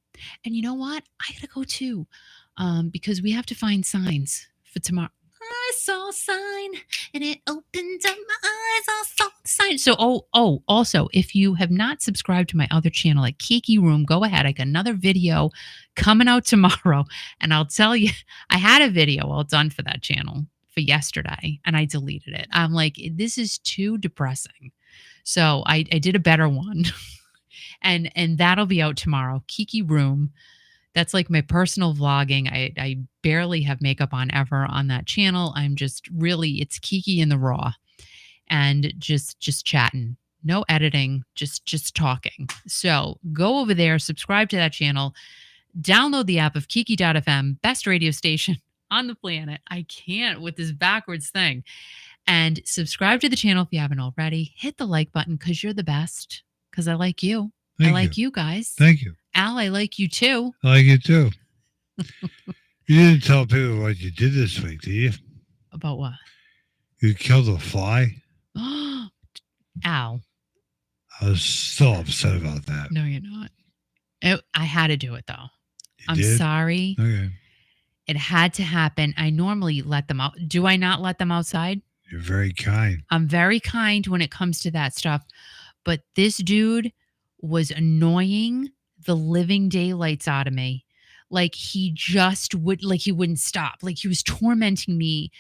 And you know what? I gotta go too, because we have to find signs for tomorrow. I saw a sign and it opened up my eyes. I saw the sign. So, also, if you have not subscribed to my other channel at Kiki Room, go ahead. I got another video coming out tomorrow. And I'll tell you, I had a video all done for that channel for yesterday and I deleted it. I'm like, this is too depressing. So I did a better one. and that'll be out tomorrow. Kiki Room. That's like my personal vlogging. I barely have makeup on ever on that channel. I'm just really, it's Kiki in the raw and just chatting. No editing, just talking. So go over there, subscribe to that channel, download the app of Kiki.fm, best radio station on the planet. I can't with this backwards thing. And subscribe to the channel if you haven't already. Hit the like button because you're the best. Because I like you. I like you guys. Thank you. Al, I like you too. I like you too. You didn't tell people what you did this week, did you? About what? You killed a fly? Al. I was so upset about that. No, you're not. I had to do it though. You did? Sorry. Okay. It had to happen. I normally let them out. Do I not let them outside? You're very kind. I'm very kind when it comes to that stuff. But this dude was annoying the living daylights out of me. Like he just would, like he wouldn't stop. Like he was tormenting me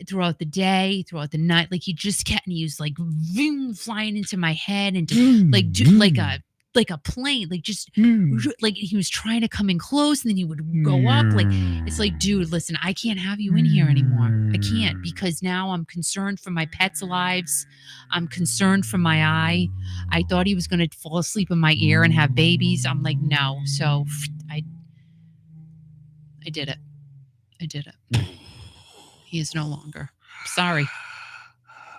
throughout the day, throughout the night. Like he just kept, and he was like vroom, flying into my head and like a plane, like just like he was trying to come in close and then he would go up. Like it's like, dude, listen, I can't have you in here anymore. I can't, because now I'm concerned for my pets' lives. I'm concerned for my eye. I thought he was going to fall asleep in my ear and have babies. I'm like, no. So I did it. I did it. He is no longer. Sorry.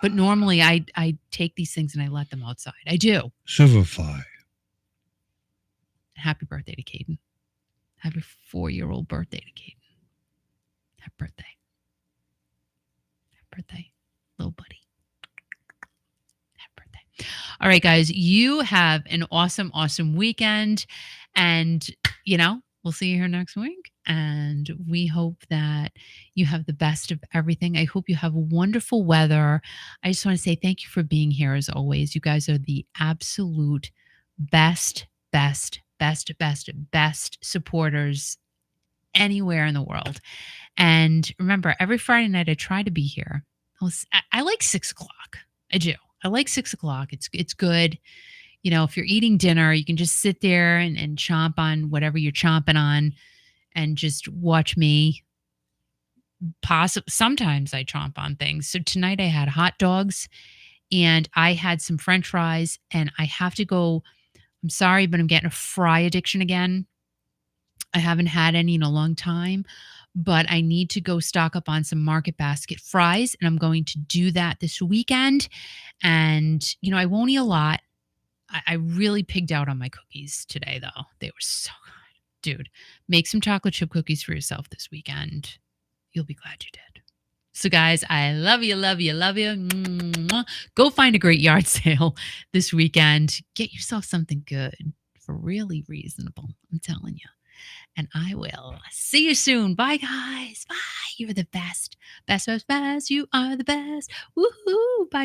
But normally I take these things and I let them outside. I do. Silverfly. Happy birthday to Caden. Happy 4-year-old birthday to Caden. Happy birthday. Happy birthday, little buddy. Happy birthday. All right, guys, you have an awesome, awesome weekend. And, we'll see you here next week. And we hope that you have the best of everything. I hope you have wonderful weather. I just want to say thank you for being here as always. You guys are the absolute best supporters anywhere in the world. And remember, every Friday night I try to be here. I like 6 o'clock. I do. I like 6 o'clock. It's good. If you're eating dinner, you can just sit there and chomp on whatever you're chomping on and just watch me. Sometimes I chomp on things. So tonight I had hot dogs and I had some French fries, and I have to go. I'm sorry, but I'm getting a fry addiction again. I haven't had any in a long time, but I need to go stock up on some Market Basket fries, and I'm going to do that this weekend. And, I won't eat a lot. I really pigged out on my cookies today, though. They were so good. Dude, make some chocolate chip cookies for yourself this weekend. You'll be glad you did. So, guys, I love you, love you, love you. Mwah. Go find a great yard sale this weekend. Get yourself something good for really reasonable. I'm telling you. And I will see you soon. Bye, guys. Bye. You're the best. Best. You are the best. Woohoo. Bye.